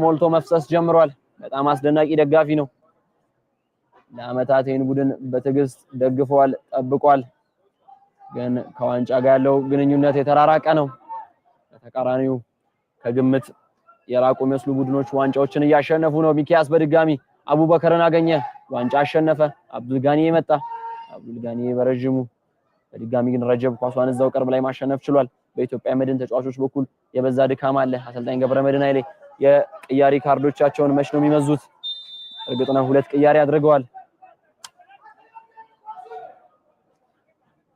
ሞልቶ መፍሰስ ጀምሯል። በጣም አስደናቂ ደጋፊ ነው። ለአመታት ይህን ቡድን በትዕግስት ደግፈዋል፣ ጠብቋል። ግን ከዋንጫ ጋር ያለው ግንኙነት የተራራቀ ነው። በተቃራኒው ከግምት የራቁ መስሉ ቡድኖች ዋንጫዎችን እያሸነፉ ነው። ሚኪያስ በድጋሚ አቡበከርን አገኘ፣ ዋንጫ አሸነፈ። አብዱልጋኒ መጣ፣ አብዱልጋኒ በረጅሙ በድጋሚ ግን ረጀብ ኳሷን እዛው ቅርብ ላይ ማሸነፍ ችሏል። በኢትዮጵያ መድን ተጫዋቾች በኩል የበዛ ድካም አለ። አሰልጣኝ ገብረመድህን ኃይሌ የቅያሪ ካርዶቻቸውን መች ነው የሚመዙት? እርግጥ ነው 2 ቅያሪ አድርገዋል።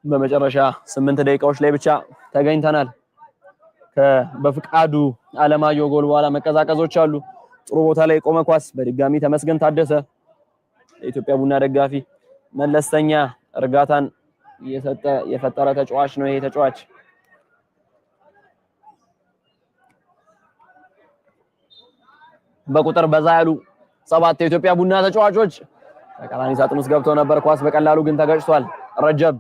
በመጨረሻ 8 ደቂቃዎች ላይ ብቻ ተገኝተናል። በፍቃዱ አለማየሁ ጎል በኋላ መቀዛቀዞች አሉ። ጥሩ ቦታ ላይ ቆመ ኳስ በድጋሚ ተመስገን ታደሰ የኢትዮጵያ ቡና ደጋፊ መለስተኛ እርጋታን የፈጠረ ተጫዋች ነው። ይሄ ተጫዋች በቁጥር በዛ ያሉ 7 የኢትዮጵያ ቡና ተጫዋቾች ተቃራኒ ሳጥን ውስጥ ገብተው ነበር። ኳስ በቀላሉ ግን ተገጭቷል። ረጀብ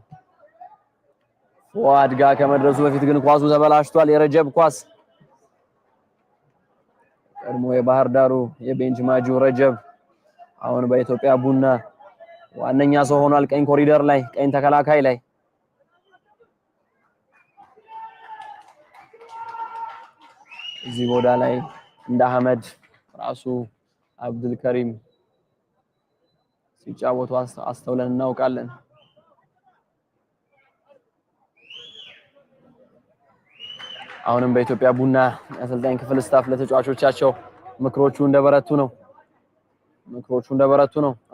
ፉአድ ጋር ከመድረሱ በፊት ግን ኳሱ ተበላሽቷል። የረጀብ ኳስ ቀድሞ የባህር ዳሩ የቤንች ማጁ ረጀብ አሁን በኢትዮጵያ ቡና ዋነኛ ሰው ሆኗል። ቀኝ ኮሪደር ላይ ቀኝ ተከላካይ ላይ እዚህ ቦዳ ላይ እንደ አህመድ ራሱ አብዱል ከሪም ሲጫወቱ አስተውለን እናውቃለን። አሁንም በኢትዮጵያ ቡና አሰልጣኝ ክፍል ስታፍ ለተጫዋቾቻቸው ምክሮቹ እንደበረቱ ነው።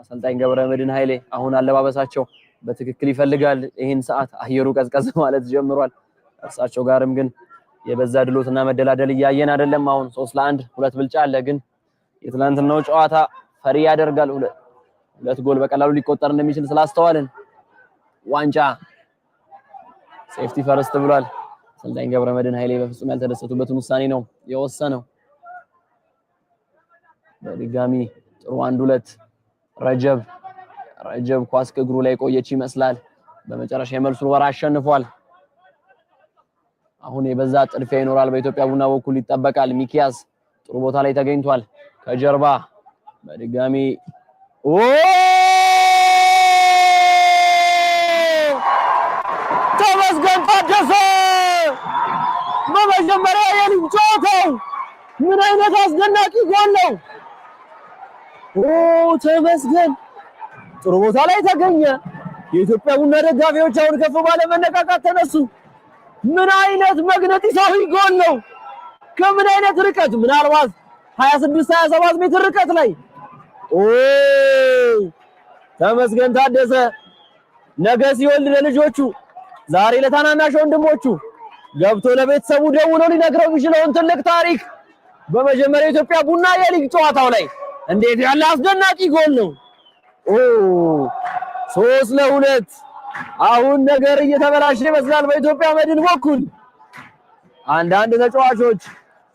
አሰልጣኝ ገብረመድህን ኃይሌ አሁን አለባበሳቸው በትክክል ይፈልጋል። ይሄን ሰዓት አየሩ ቀዝቀዝ ማለት ጀምሯል። እርሳቸው ጋርም ግን የበዛ ድሎትና መደላደል እያየን አይደለም። አሁን 3-1 2 ብልጫ አለ። ግን የትላንትናው ጨዋታ ፈሪ ያደርጋል። 2 ጎል በቀላሉ ሊቆጠር እንደሚችል ስላስተዋልን ዋንጫ ሴፍቲ ፈርስት ብሏል። አሰልጣኝ ገብረመድህን ኃይሌ በፍጹም ያልተደሰቱበትን ውሳኔ ነው የወሰነው። በድጋሚ ጥሩ 1-2 ረጀብ ኳስ ከእግሩ ላይ ቆየች ይመስላል። በመጨረሻ የመልሱን ወራ አሸንፏል። አሁን የበዛ ጥድፊያ ይኖራል በኢትዮጵያ ቡና በኩል ይጠበቃል። ሚኪያስ ጥሩ ቦታ ላይ ተገኝቷል። ከጀርባ በድጋሚ ተመስገን ታደሰ በመጀመሪያ የሊግ ጨዋታው ምን አይነት አስደናቂ ጎል ነው! ተመስገን ጥሩ ቦታ ላይ ተገኘ። የኢትዮጵያ ቡና ደጋፊዎች አሁን ከፍ ባለ መነቃቃት ተነሱ። ምን አይነት መግነጢሳዊ ጎል ነው! ከምን አይነት ርቀት! ምናልባት 26-27 ሜትር ርቀት ላይ ተመስገን ታደሰ ነገ ሲወልድ ለልጆቹ ዛሬ ለታናናሽ ወንድሞቹ ገብቶ ለቤተሰቡ ደውሎ ሊነግረው የሚችለውን ትልቅ ታሪክ በመጀመሪያ የኢትዮጵያ ቡና የሊግ ጨዋታው ላይ እንዴት ያለ አስደናቂ ጎል ነው! 3-2 አሁን ነገር እየተበላሸ ይመስላል በኢትዮጵያ መድን በኩል። አንዳንድ ተጫዋቾች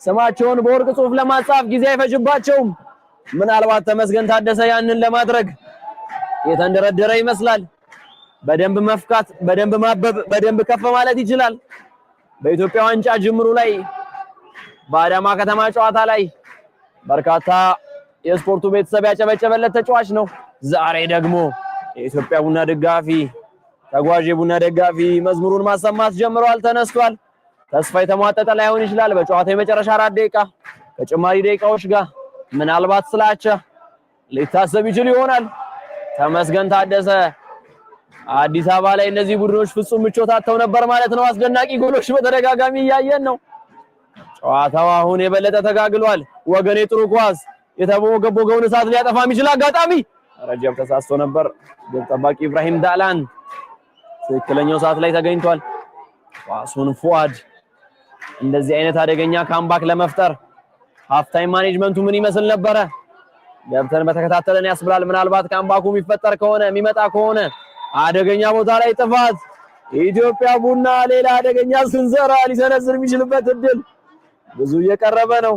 ስማቸውን በወርቅ ጽሑፍ ለማጻፍ ጊዜ አይፈጅባቸውም። ምናልባት ተመስገን ታደሰ ያንን ለማድረግ የተንደረደረ ይመስላል። በደንብ መፍካት፣ በደንብ ማበብ፣ በደንብ ከፍ ማለት ይችላል። በኢትዮጵያ ዋንጫ ጅምሩ ላይ በአዳማ ከተማ ጨዋታ ላይ በርካታ የስፖርቱ ቤተሰብ ያጨበጨበለት ተጫዋች ነው። ዛሬ ደግሞ የኢትዮጵያ ቡና ደጋፊ ተጓዥ ቡና ደጋፊ መዝሙሩን ማሰማት ጀምሯል። ተነስቷል። ተስፋ የተሟጠጠ ላይሆን ይችላል። በጨዋታው የመጨረሻ 4 ደቂቃ ከጭማሪ ደቂቃዎች ጋር ምናልባት ስላቸ ሊታሰብ ይችል ይሆናል። ተመስገን ታደሰ አዲስ አበባ ላይ እነዚህ ቡድኖች ፍጹም ምቾት አጥተው ነበር ማለት ነው። አስደናቂ ጎሎች በተደጋጋሚ እያየን ነው። ጨዋታው አሁን የበለጠ ተጋግሏል። ወገኔ ጥሩ ኳስ የተቦገቦገውን እሳት ሊያጠፋ የሚችል አጋጣሚ ረጀብ ተሳስቶ ነበር። ግብ ጠባቂ ኢብራሂም ዳላን ትክክለኛው ሰዓት ላይ ተገኝቷል። ኳሱን ፉአድ እንደዚህ አይነት አደገኛ ካምባክ ለመፍጠር ሃፍ ታይም ማኔጅመንቱ ምን ይመስል ነበረ? ገብተን በተከታተለን ያስብላል። ምናልባት ካምባኩ የሚፈጠር ከሆነ የሚመጣ ከሆነ አደገኛ ቦታ ላይ ጥፋት ኢትዮጵያ ቡና ሌላ አደገኛ ስንዘራ ሊሰነዝር የሚችልበት እድል ብዙ እየቀረበ ነው።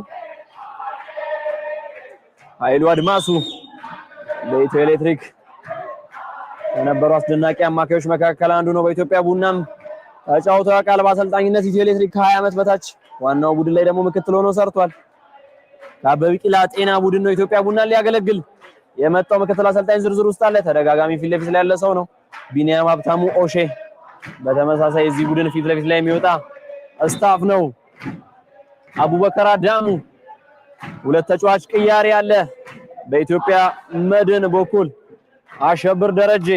ኃይሉ አድማሱ በኢትዮ ኤሌክትሪክ ከነበሩ አስደናቂ አማካዮች መካከል አንዱ ነው። በኢትዮጵያ ቡናም ተጫውቶ ያውቃል። በአሰልጣኝነት ኢትዮ ኤሌክትሪክ ከ20 ዓመት በታች ዋናው ቡድን ላይ ደግሞ ምክትል ሆኖ ሰርቷል። ከአበበ ቢቂላ ጤና ቡድን ነው ኢትዮጵያ ቡናን ሊያገለግል የመጣው። ምክትል አሰልጣኝ ዝርዝር ውስጥ አለ። ተደጋጋሚ ፊት ለፊት ላይ ያለ ሰው ነው። ቢኒያም ሀብታሙ ኦሼ በተመሳሳይ እዚህ ቡድን ፊት ለፊት ላይ የሚወጣ ስታፍ ነው። አቡበከር አዳሙ ሁለት ተጫዋች ቅያሬ አለ በኢትዮጵያ መድን በኩል። አሸብር ደረጀ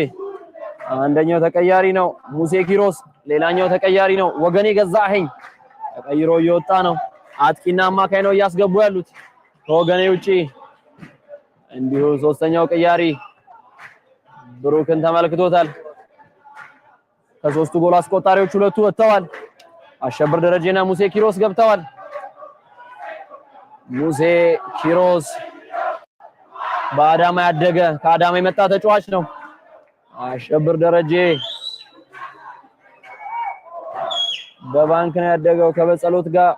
አንደኛው ተቀያሪ ነው። ሙሴ ኪሮስ ሌላኛው ተቀያሪ ነው። ወገኔ ገዛኸኝ ተቀይሮ እየወጣ ነው። አጥቂና አማካይ ነው እያስገቡ ያሉት ከወገኔ ውጪ። እንዲሁ ሶስተኛው ቅያሪ ብሩክን ተመልክቶታል። ከሶስቱ ጎል አስቆጣሪዎች ሁለቱ ወጥተዋል። አሸብር ደረጀና ሙሴ ኪሮስ ገብተዋል። ሙሴ ኪሮስ በአዳማ ያደገ ከአዳማ የመጣ ተጫዋች ነው። አሸብር ደረጀ በባንክ ነው ያደገው ከበጸሎት ጋር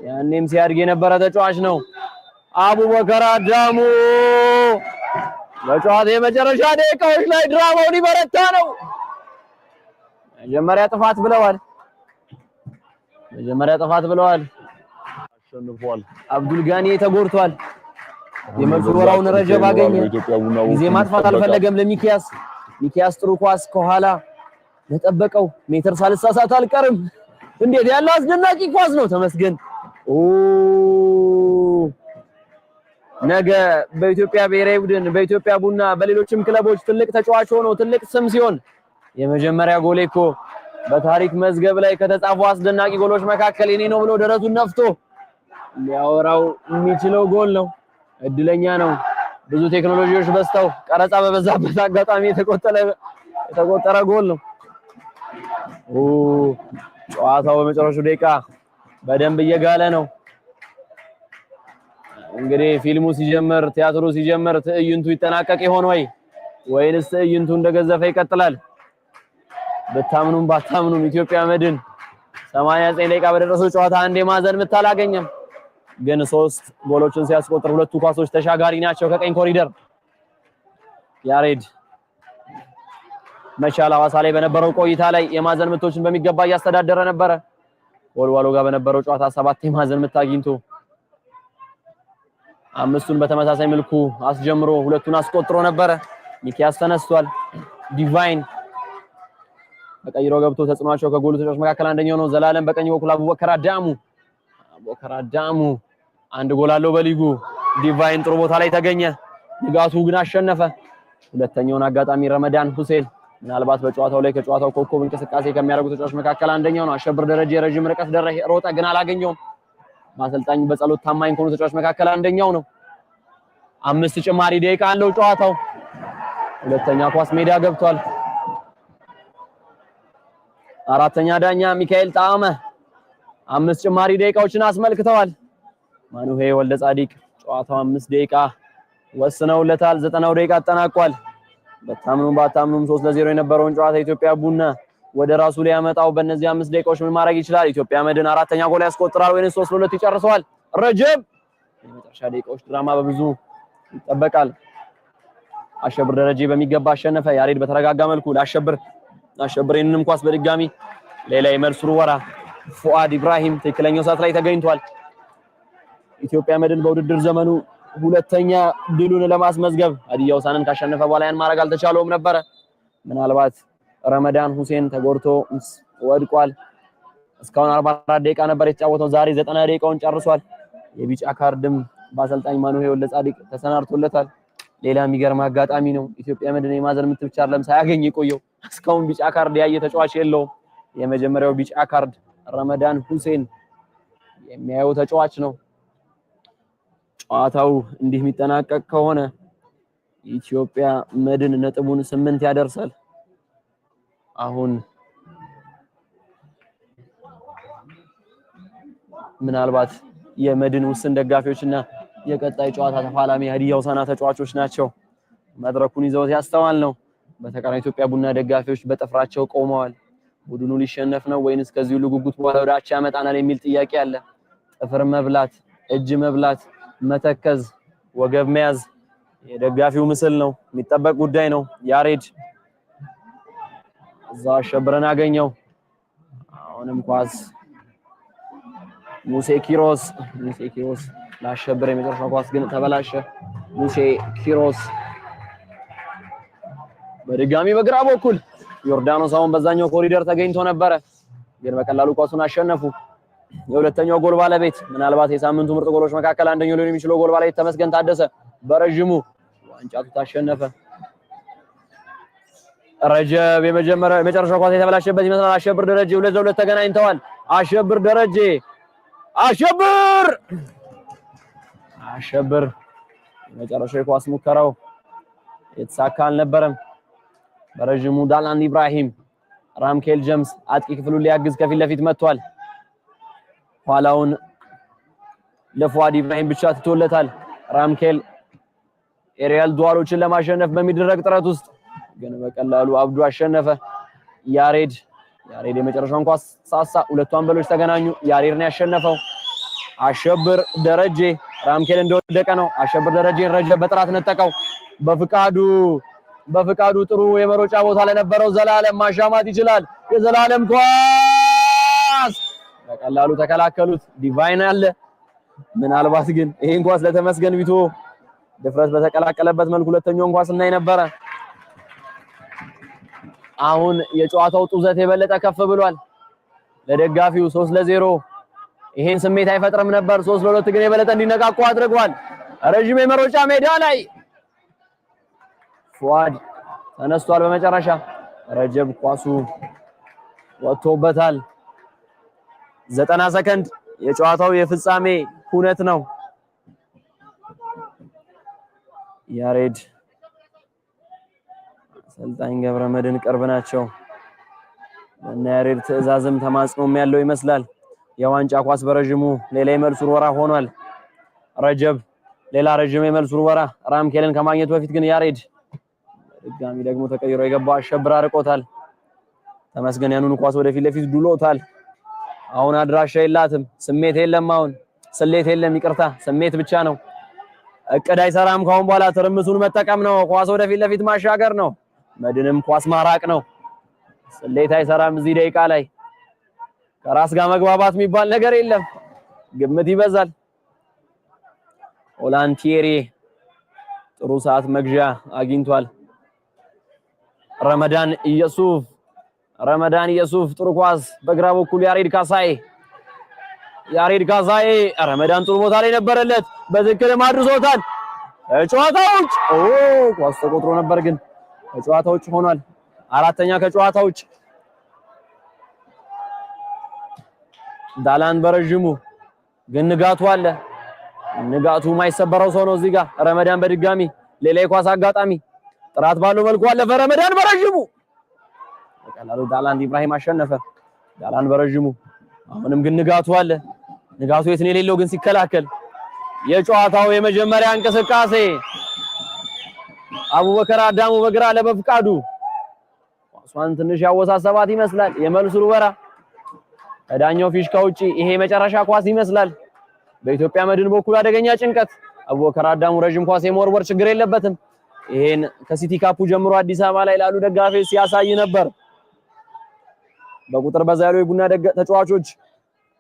ያኔም ሲያድግ የነበረ ተጫዋች ነው። አቡበከር አዳሙ በጨዋታው የመጨረሻ ደቂቃዎች ላይ ድራማው ሊበረታ ነው። መጀመሪያ ጥፋት ብለዋል። አሸንፏል። አብዱል ጋኒ ተጎድቷል። የመልሱ ወራውን ረጀብ አገኘ። ጊዜ ማጥፋት አልፈለገም ለሚኪያስ። ሚኪያስ ጥሩ ኳስ ከኋላ ለጠበቀው ሜትር ሳልሳሳት አልቀርም። እንዴት ያለው አስደናቂ ኳስ ነው። ተመስገን ነገ በኢትዮጵያ ብሔራዊ ቡድን በኢትዮጵያ ቡና በሌሎችም ክለቦች ትልቅ ተጫዋች ሆኖ ትልቅ ስም ሲሆን የመጀመሪያ ጎሌ እኮ በታሪክ መዝገብ ላይ ከተጻፉ አስደናቂ ጎሎች መካከል የኔ ነው ብሎ ደረቱን ነፍቶ ሊያወራው የሚችለው ጎል ነው። እድለኛ ነው። ብዙ ቴክኖሎጂዎች በስተው ቀረጻ በበዛበት አጋጣሚ የተቆጠረ ጎል ነው። ጨዋታው በመጨረሻው ደቂቃ በደንብ እየጋለ ነው። እንግዲህ ፊልሙ ሲጀምር ቲያትሩ ሲጀምር ትዕይንቱ ይጠናቀቅ ይሆን ወይንስ ትዕይንቱ እንደገዘፈ ይቀጥላል? በታምኑም ባታምኑም ኢትዮጵያ መድን 89 ደቂቃ በደረሰው ጨዋታ አንድ የማዕዘን ምት አላገኘም። ግን 3 ጎሎችን ሲያስቆጥር ሁለቱ ኳሶች ተሻጋሪ ናቸው። ከቀኝ ኮሪደር ያሬድ መቻል ሐዋሳ ላይ በነበረው ቆይታ ላይ የማዕዘን ምቶችን በሚገባ እያስተዳደረ ነበረ። ወልዋሎ ጋር በነበረው ጨዋታ 7 የማዕዘን ምት አግኝቶ 5ቱን በተመሳሳይ መልኩ አስጀምሮ 2ቱን አስቆጥሮ ነበረ። ሚኪያስ ተነስቷል። ዲቫይን በቀይሮ ገብቶ ተጽኗቸው ከጎሉ ተጫዋቾች መካከል አንደኛው ነው። ዘላለም በቀኝ በኩል አቡበከር አዳሙ አንድ ጎል አለው በሊጉ። ዲቫይን ጥሩ ቦታ ላይ ተገኘ። ንጋቱ ግን አሸነፈ። ሁለተኛውን አጋጣሚ ረመዳን ሁሴን ምናልባት በጨዋታው ላይ ከጨዋታው ኮከብ እንቅስቃሴ ከሚያደርጉ ተጫዋቾች መካከል አንደኛው ነው። አሸብር ደረጀ ረጅም ርቀት ሮጠ ግን አላገኘውም። ማሰልጣኝ በጸሎት ታማኝ ከሆኑ ተጫዋቾች መካከል አንደኛው ነው። 5 ጭማሪ ደቂቃ አለው ጨዋታው። ሁለተኛ ኳስ ሜዳ ገብቷል። አራተኛ ዳኛ ሚካኤል ጣዕመ 5 ጭማሪ ደቂቃዎችን አስመልክተዋል። ማኑሄ ወልደ ጻዲቅ ጨዋታው 5 ደቂቃ ወስነውለታል። 90ው ደቂቃ ተጠናቋል። በታምኑም ባታምኑም 3-0 የነበረውን ጨዋታ ኢትዮጵያ ቡና ወደ ራሱ ሊያመጣው በእነዚህ 5 ደቂቃዎች ምን ማድረግ ይችላል? ኢትዮጵያ መድን አራተኛ ጎል ያስቆጥራል ወይስ 3-2 ይጨርሰዋል? ረጀብ የመጨረሻ ደቂቃዎች ድራማ በብዙ ይጠበቃል። አሸብር ደረጀ በሚገባ አሸነፈ። ያሬድ በተረጋጋ መልኩ ለአሸብር ይህንንም ኳስ በድጋሚ ሌላ የመልሱ ወራ ፉአድ ኢብራሂም ትክክለኛው ሰዓት ላይ ተገኝቷል። ኢትዮጵያ መድን በውድድር ዘመኑ ሁለተኛ ድሉን ለማስመዝገብ ሀዲያ ሆሳዕናን ካሸነፈ በኋላ ያን ማድረግ አልተቻለውም ነበር። ምናልባት ረመዳን ሁሴን ተጎድቶ ወድቋል። እስካሁን 44 ደቂቃ ነበር የተጫወተው፣ ዛሬ 90 ደቂቃውን ጨርሷል። የቢጫ ካርድም በአሰልጣኝ ማኑኤል ወልደጻድቅ ተሰናድቶለታል። ሌላ የሚገርም አጋጣሚ ነው። ኢትዮጵያ መድን የማዕዘን ምት ብቻ አይደለም ሳያገኝ የቆየው፣ እስካሁን ቢጫ ካርድ ያየ ተጫዋች የለውም። የመጀመሪያው ቢጫ ካርድ ረመዳን ሁሴን የሚያየው ተጫዋች ነው። ጨዋታው እንዲህ የሚጠናቀቅ ከሆነ ኢትዮጵያ መድን ነጥቡን 8 ያደርሳል። አሁን ምናልባት የመድን ውስን ደጋፊዎችና የቀጣይ ጨዋታ ተፋላሚ ሀዲያ ሆሳዕና ተጫዋቾች ናቸው መድረኩን ይዘው ያስተዋል ነው። በተቃራኒ ኢትዮጵያ ቡና ደጋፊዎች በጥፍራቸው ቆመዋል። ቡድኑ ሊሸነፍ ነው ወይንስ ከዚህ ሁሉ ጉጉት በኋላ ወደ አቻ ያመጣናል የሚል ጥያቄ አለ። ጥፍር መብላት፣ እጅ መብላት፣ መተከዝ፣ ወገብ መያዝ የደጋፊው ምስል ነው፣ የሚጠበቅ ጉዳይ ነው። ያሬድ እዛ አሸብረን አገኘው። አሁንም ኳስ ሙሴ ኪሮስ ላሸብር የመጨረሻው ኳስ ግን ተበላሸ። ሙሴ ኪሮስ በድጋሚ በግራ በኩል ዮርዳኖስ አሁን በዛኛው ኮሪደር ተገኝቶ ነበረ፣ ግን በቀላሉ ኳሱን አሸነፉ። የሁለተኛው ጎል ባለቤት ምናልባት የሳምንቱ ምርጥ ጎሎች መካከል አንደኛው ሊሆን የሚችለው ጎል ባለቤት ተመስገን ታደሰ በረጅሙ ዋንጫቱ ታሸነፈ። ረጀብ የመጨረሻው ኳስ የተበላሸበት ይመስላል። አሸብር ደረጀ 2-2 ተገናኝተዋል። አሸብር ደረጀ አሸብር የመጨረሻው የኳስ ሙከራው የተሳካ አልነበረም። በረጅሙ ዳላን ኢብራሂም ራምኬል ጀምስ አጥቂ ክፍሉን ሊያግዝ ከፊት ለፊት መጥቷል። ኋላውን ለፉአድ ኢብራሂም ብቻ ትቶለታል። ራምኬል ኤሪያል ዱዋሎችን ለማሸነፍ በሚደረግ ጥረት ውስጥ ግን በቀላሉ አብዱ አሸነፈ። ያሬድ የመጨረሻውን ኳስ ሳሳ፣ ሁለቱ አንበሎች ተገናኙ። ያሬድ ነው ያሸነፈው። አሸብር ደረጀ ራምኬል እንደወደቀ ነው። አሸብር ደረጀን ረጀብ በጥራት ነጠቀው። በፍቃዱ ጥሩ የመሮጫ ቦታ ለነበረው ዘላለም ማሻማት ይችላል። የዘላለም ኳስ በቀላሉ ተከላከሉት። ዲቫይን አለ። ምናልባት ግን ይሄን ኳስ ለተመስገን ቢቶ ድፍረት በተቀላቀለበት መልኩ ሁለተኛውን ኳስ እናይ ነበረ። አሁን የጨዋታው ጡዘት የበለጠ ከፍ ብሏል። ለደጋፊው 3-0 ይሄን ስሜት አይፈጥርም ነበር። 3-2 ግን የበለጠ እንዲነቃቁ አድርጓል። ረጅም የመሮጫ ሜዳ ላይ ፉአድ ተነስቷል። በመጨረሻ ረጀብ ኳሱ ወጥቶበታል። 90 ሰከንድ የጨዋታው የፍጻሜ ሁነት ነው። ያሬድ አሰልጣኝ ገብረመድህን ቅርብ ናቸው። እና ያሬድ ትዕዛዝም ተማጽኖም ያለው ይመስላል። የዋንጫ ኳስ በረጅሙ ሌላ የመልሱ ወራ ሆኗል። ረጀብ ሌላ ረጅም የመልሱ ወራ ራምኬልን ከማግኘቱ በፊት ግን ያሬድ ድጋሚ ደግሞ ተቀይሮ የገባው አሸብር አርቆታል። ተመስገን ያኑን ኳስ ወደፊት ለፊት ዱሎታል። አሁን አድራሻ የላትም፣ ስሜት የለም፣ አሁን ስሌት የለም፣ ይቅርታ ስሜት ብቻ ነው። እቅድ አይሰራም። ካሁን በኋላ ትርምሱን መጠቀም ነው። ኳስ ወደፊት ለፊት ማሻገር ነው። መድንም ኳስ ማራቅ ነው። ስሌት አይሰራም። እዚህ ደቂቃ ላይ ከራስ ጋር መግባባት የሚባል ነገር የለም። ግምት ይበዛል። ኦላንቲሪ ጥሩ ሰዓት መግዣ አግኝቷል። ረመዳን ኢየሱፍ ጥሩ ኳስ በግራ በኩል ያሬድ ካሳዬ ረመዳን ጥሩ ቦታ ላይ ነበረለት። በትክክል አድርሶታል። ከጨዋታው ውጭ ኳስ ተቆጥሮ ነበር ግን ከጨዋታው ውጭ ሆኗል። አራተኛ ከጨዋታው ውጭ ዳላን በረጅሙ ግን ንጋቱ አለ። ንጋቱ የማይሰበረው ሰው ነው። እዚህ ጋር ረመዳን በድጋሚ ሌላ የኳስ አጋጣሚ ጥራት ባለው መልኩ አለፈ። ረመዳን በረጅሙ በቀላሉ ዳላን ኢብራሂም አሸነፈ። ዳላን በረጅሙ አሁንም ግን ንጋቱ አለ። ንጋቱ የት ነው የሌለው ግን ሲከላከል የጨዋታው የመጀመሪያ እንቅስቃሴ አቡበከር አዳሙ በግራ ለበፍቃዱ ኳሷን ትንሽ ያወሳሰባት ይመስላል። የመልሱ ወራ ከዳኛው ፊሽካ ውጪ ይሄ መጨረሻ ኳስ ይመስላል። በኢትዮጵያ መድን በኩል አደገኛ ጭንቀት። አቡበከር አዳሙ ረጅም ኳስ የመወርወር ችግር የለበትም። ይሄን ከሲቲ ካፑ ጀምሮ አዲስ አበባ ላይ ላሉ ደጋፊዎች ሲያሳይ ነበር። በቁጥር በዛ ያሉ የቡና ተጫዋቾች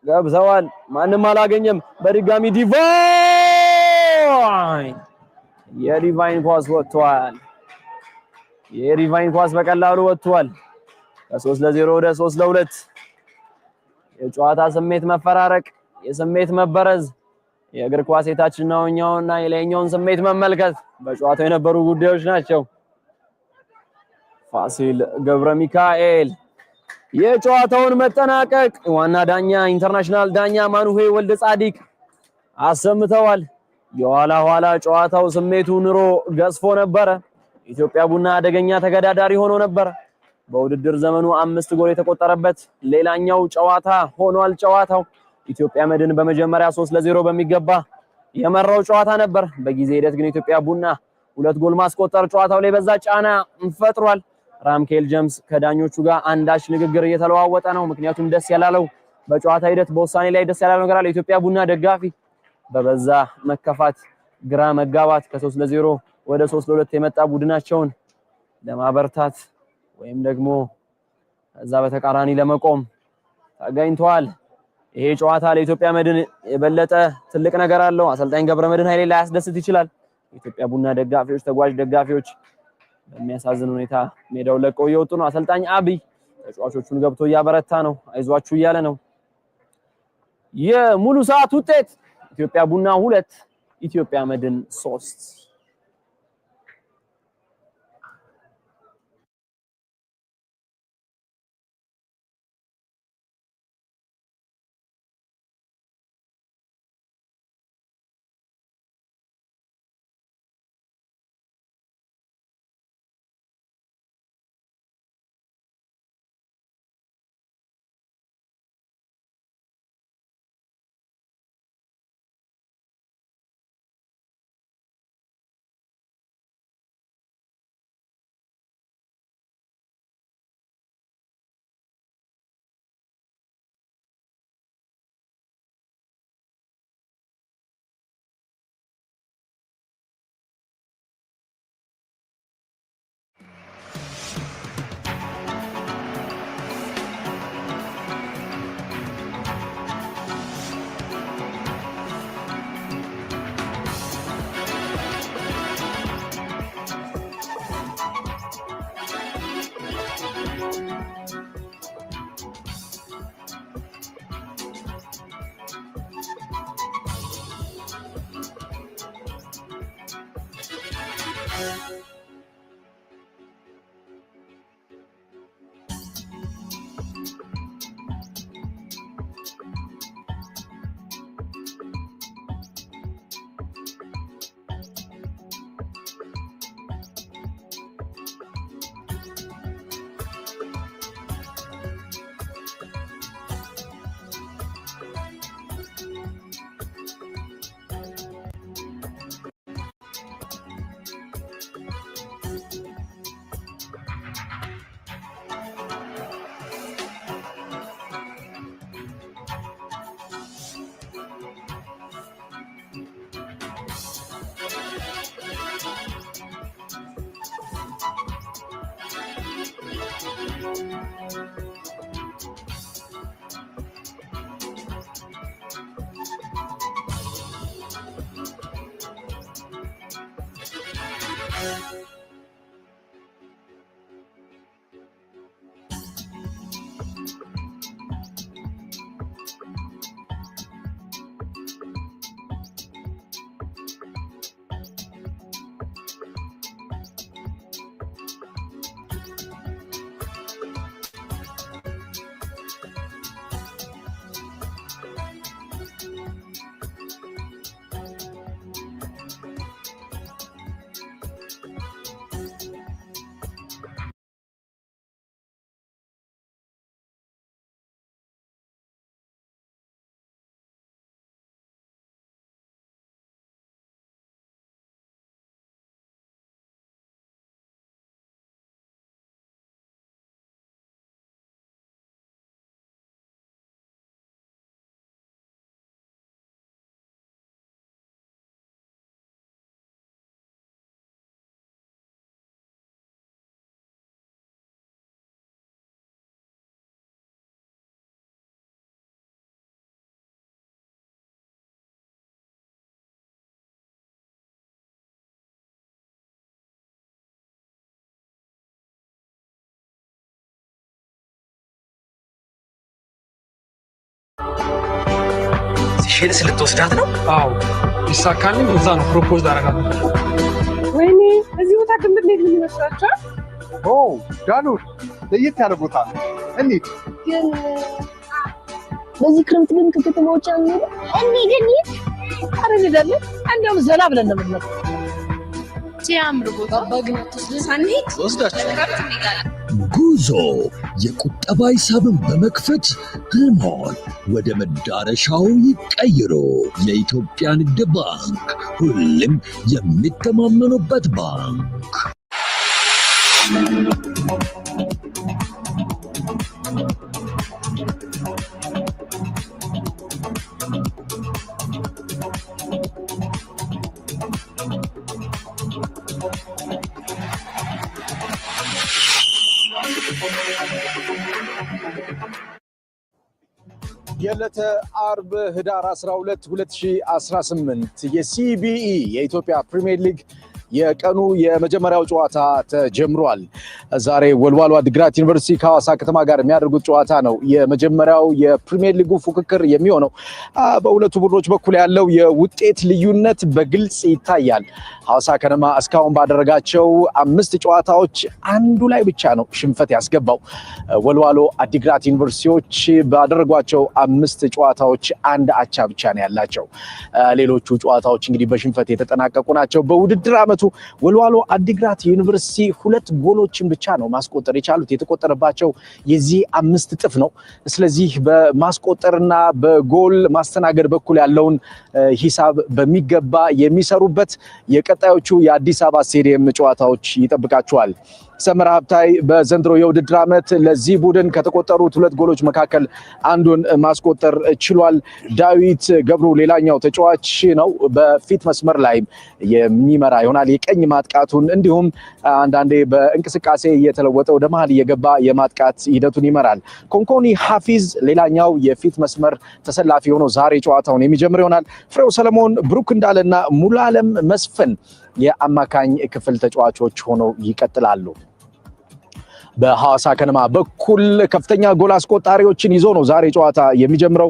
ገብተዋል። ማንም አላገኘም። በድጋሚ ዲቫይን ዲቫይን የዲቫይን ኳስ ወጥቷል። የዲቫይን ኳስ በቀላሉ ወጥቷል። ከ3-0 ወደ 3-2 የጨዋታ ስሜት መፈራረቅ፣ የስሜት መበረዝ፣ የእግር ኳስ የታችኛውና የላይኛውን ስሜት መመልከት በጨዋታው የነበሩ ጉዳዮች ናቸው። ፋሲል ገብረ ሚካኤል የጨዋታውን መጠናቀቅ ዋና ዳኛ ኢንተርናሽናል ዳኛ ማኑሄ ወልደ ጻዲቅ አሰምተዋል። የኋላ ኋላ ጨዋታው ስሜቱ ኑሮ ገዝፎ ነበረ። ኢትዮጵያ ቡና አደገኛ ተገዳዳሪ ሆኖ ነበር። በውድድር ዘመኑ 5 ጎል የተቆጠረበት ሌላኛው ጨዋታ ሆኗል። ጨዋታው ኢትዮጵያ መድን በመጀመሪያ 3-0 በሚገባ የመራው ጨዋታ ነበር። በጊዜ ሂደት ግን ኢትዮጵያ ቡና 2 ጎል ማስቆጠር ጨዋታው ላይ በዛ ጫና ፈጥሯል። ራምኬል ጀምስ ከዳኞቹ ጋር አንዳች ንግግር እየተለዋወጠ ነው። ምክንያቱም ደስ ያላለው በጨዋታ ሂደት በውሳኔ ላይ ደስ ያላለው ነገር አለ። ኢትዮጵያ ቡና ደጋፊ በበዛ መከፋት፣ ግራ መጋባት ከ3-0 ወደ 3-2 የመጣ ቡድናቸውን ለማበርታት ወይም ደግሞ እዛ በተቃራኒ ለመቆም ተገኝተዋል። ይሄ ጨዋታ ለኢትዮጵያ መድን የበለጠ ትልቅ ነገር አለው። አሰልጣኝ ገብረመድህን ኃይሌ ላይ ያስደስት ይችላል። የኢትዮጵያ ቡና ደጋፊዎች፣ ተጓዥ ደጋፊዎች በሚያሳዝን ሁኔታ ሜዳውን ለቀው እየወጡ ነው። አሰልጣኝ አብይ ተጫዋቾቹን ገብቶ እያበረታ ነው፣ አይዟችሁ እያለ ነው። የሙሉ ሰዓት ውጤት ኢትዮጵያ ቡና 2 ኢትዮጵያ መድን 3። ቼልሲ ልትወስዳት ነው? አዎ ይሳካልኝ። እዛ ነው ፕሮፖዝ አደርጋለሁ። ወይኔ እዚህ ቦታ ግን ምን ይመስላችኋል? ዳኑር ለየት ያለ ቦታ እንዴት ግን በዚህ ክረምት ግን ከከተማ ውጭ አንሄድም። እንሂድ አረጋጋለን። እንደውም ዘና ብለን ነው የምንመጣው። ሲያምር ቦታ ባግና ሳንሄድ ወስዳችሁ ጉዞ የቁጠባ ሂሳብን በመክፈት ህልሞን ወደ መዳረሻው ይቀይሩ። የኢትዮጵያ ንግድ ባንክ ሁሉም የሚተማመኑበት ባንክ። የዕለተ አርብ ህዳር 12 2018 የሲቢኢ የኢትዮጵያ ፕሪሚየር ሊግ የቀኑ የመጀመሪያው ጨዋታ ተጀምሯል። ዛሬ ወልዋሎ ዓዲግራት ዩኒቨርሲቲ ከሐዋሳ ከተማ ጋር የሚያደርጉት ጨዋታ ነው የመጀመሪያው የፕሪሚየር ሊጉ ፉክክር የሚሆነው። በሁለቱ ቡድኖች በኩል ያለው የውጤት ልዩነት በግልጽ ይታያል። ሐዋሳ ከነማ እስካሁን ባደረጋቸው 5 ጨዋታዎች አንዱ ላይ ብቻ ነው ሽንፈት ያስገባው። ወልዋሎ ዓዲግራት ዩኒቨርሲቲዎች ባደረጓቸው 5 ጨዋታዎች አንድ አቻ ብቻ ነው ያላቸው። ሌሎቹ ጨዋታዎች እንግዲህ በሽንፈት የተጠናቀቁ ናቸው። በውድድር ዓመቱ ወልዋሎ ዓዲግራት ዩኒቨርሲቲ 2 ጎሎችን ብቻ ነው ማስቆጠር የቻሉት። የተቆጠረባቸው የዚህ 5 እጥፍ ነው። ስለዚህ በማስቆጠርና በጎል ማስተናገድ በኩል ያለውን ሂሳብ በሚገባ የሚሰሩበት የቀጣዮቹ የአዲስ አበባ ስቴዲየም ጨዋታዎች ይጠብቃቸዋል። ሰመራ ሀብታይ በዘንድሮ የውድድር ዓመት ለዚህ ቡድን ከተቆጠሩት 2 ጎሎች መካከል አንዱን ማስቆጠር ችሏል። ዳዊት ገብሩ ሌላኛው ተጫዋች ነው። በፊት መስመር ላይ የሚመራ ይሆናል የቀኝ ማጥቃቱን፣ እንዲሁም አንዳንዴ በእንቅስቃሴ እየተለወጠ ወደ መሃል እየገባ የማጥቃት ሂደቱን ይመራል። ኮንኮኒ ሐፊዝ ሌላኛው የፊት መስመር ተሰላፊ ሆኖ ዛሬ ጨዋታውን የሚጀምር ይሆናል። ፍሬው ሰለሞን፣ ብሩክ እንዳለና ሙሉዓለም መስፍን የአማካኝ ክፍል ተጫዋቾች ሆነው ይቀጥላሉ። በሐዋሳ ከነማ በኩል ከፍተኛ ጎል አስቆጣሪዎችን ይዞ ነው ዛሬ ጨዋታ የሚጀምረው።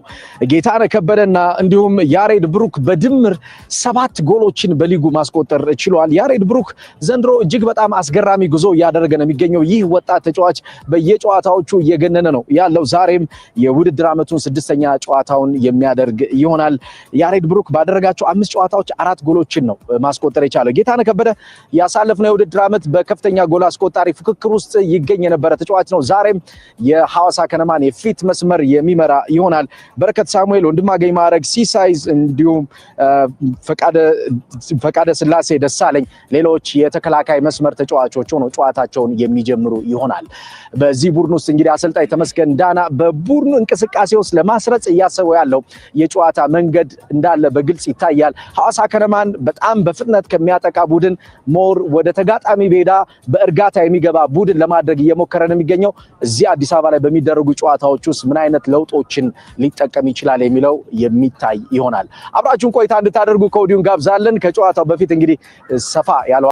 ጌታነህ ከበደና እንዲሁም ያሬድ ብሩክ በድምር 7 ጎሎችን በሊጉ ማስቆጠር ችሏል። ያሬድ ብሩክ ዘንድሮ እጅግ በጣም አስገራሚ ጉዞ እያደረገ ነው የሚገኘው። ይህ ወጣት ተጫዋች በየጨዋታዎቹ እየገነነ ነው ያለው። ዛሬም የውድድር ዓመቱን 6ኛ ጨዋታውን የሚያደርግ ይሆናል። ያሬድ ብሩክ ባደረጋቸው 5 ጨዋታዎች 4 ጎሎችን ነው ማስቆጠር የቻለው። ጌታነህ ከበደ ያሳለፍነው የውድድር ዓመት በከፍተኛ ጎል አስቆጣሪ ፍክክር ውስጥ ይገኛል የነበረ ተጫዋች ነው። ዛሬም የሐዋሳ ከነማን የፊት መስመር የሚመራ ይሆናል። በረከት ሳሙኤል፣ ወንድማገኝ ማዕረግ፣ ሲሳይዝ እንዲሁም ፈቃደ ስላሴ ደሳለኝ ሌሎች የተከላካይ መስመር ተጫዋቾች ሆነው ጨዋታቸውን የሚጀምሩ ይሆናል። በዚህ ቡድን ውስጥ እንግዲህ አሰልጣኝ ተመስገን ዳና በቡድኑ እንቅስቃሴ ውስጥ ለማስረጽ እያሰበው ያለው የጨዋታ መንገድ እንዳለ በግልጽ ይታያል። ሐዋሳ ከነማን በጣም በፍጥነት ከሚያጠቃ ቡድን ሞር ወደ ተጋጣሚ ሜዳ በእርጋታ የሚገባ ቡድን ለማድረግ እየሞከረ ነው የሚገኘው። እዚህ አዲስ አበባ ላይ በሚደረጉ ጨዋታዎች ውስጥ ምን አይነት ለውጦችን ሊጠቀም ይችላል የሚለው የሚታይ ይሆናል። አብራችሁን ቆይታ እንድታደርጉ ከወዲሁ ጋብዛለን። ከጨዋታው በፊት እንግዲህ ሰፋ ያለው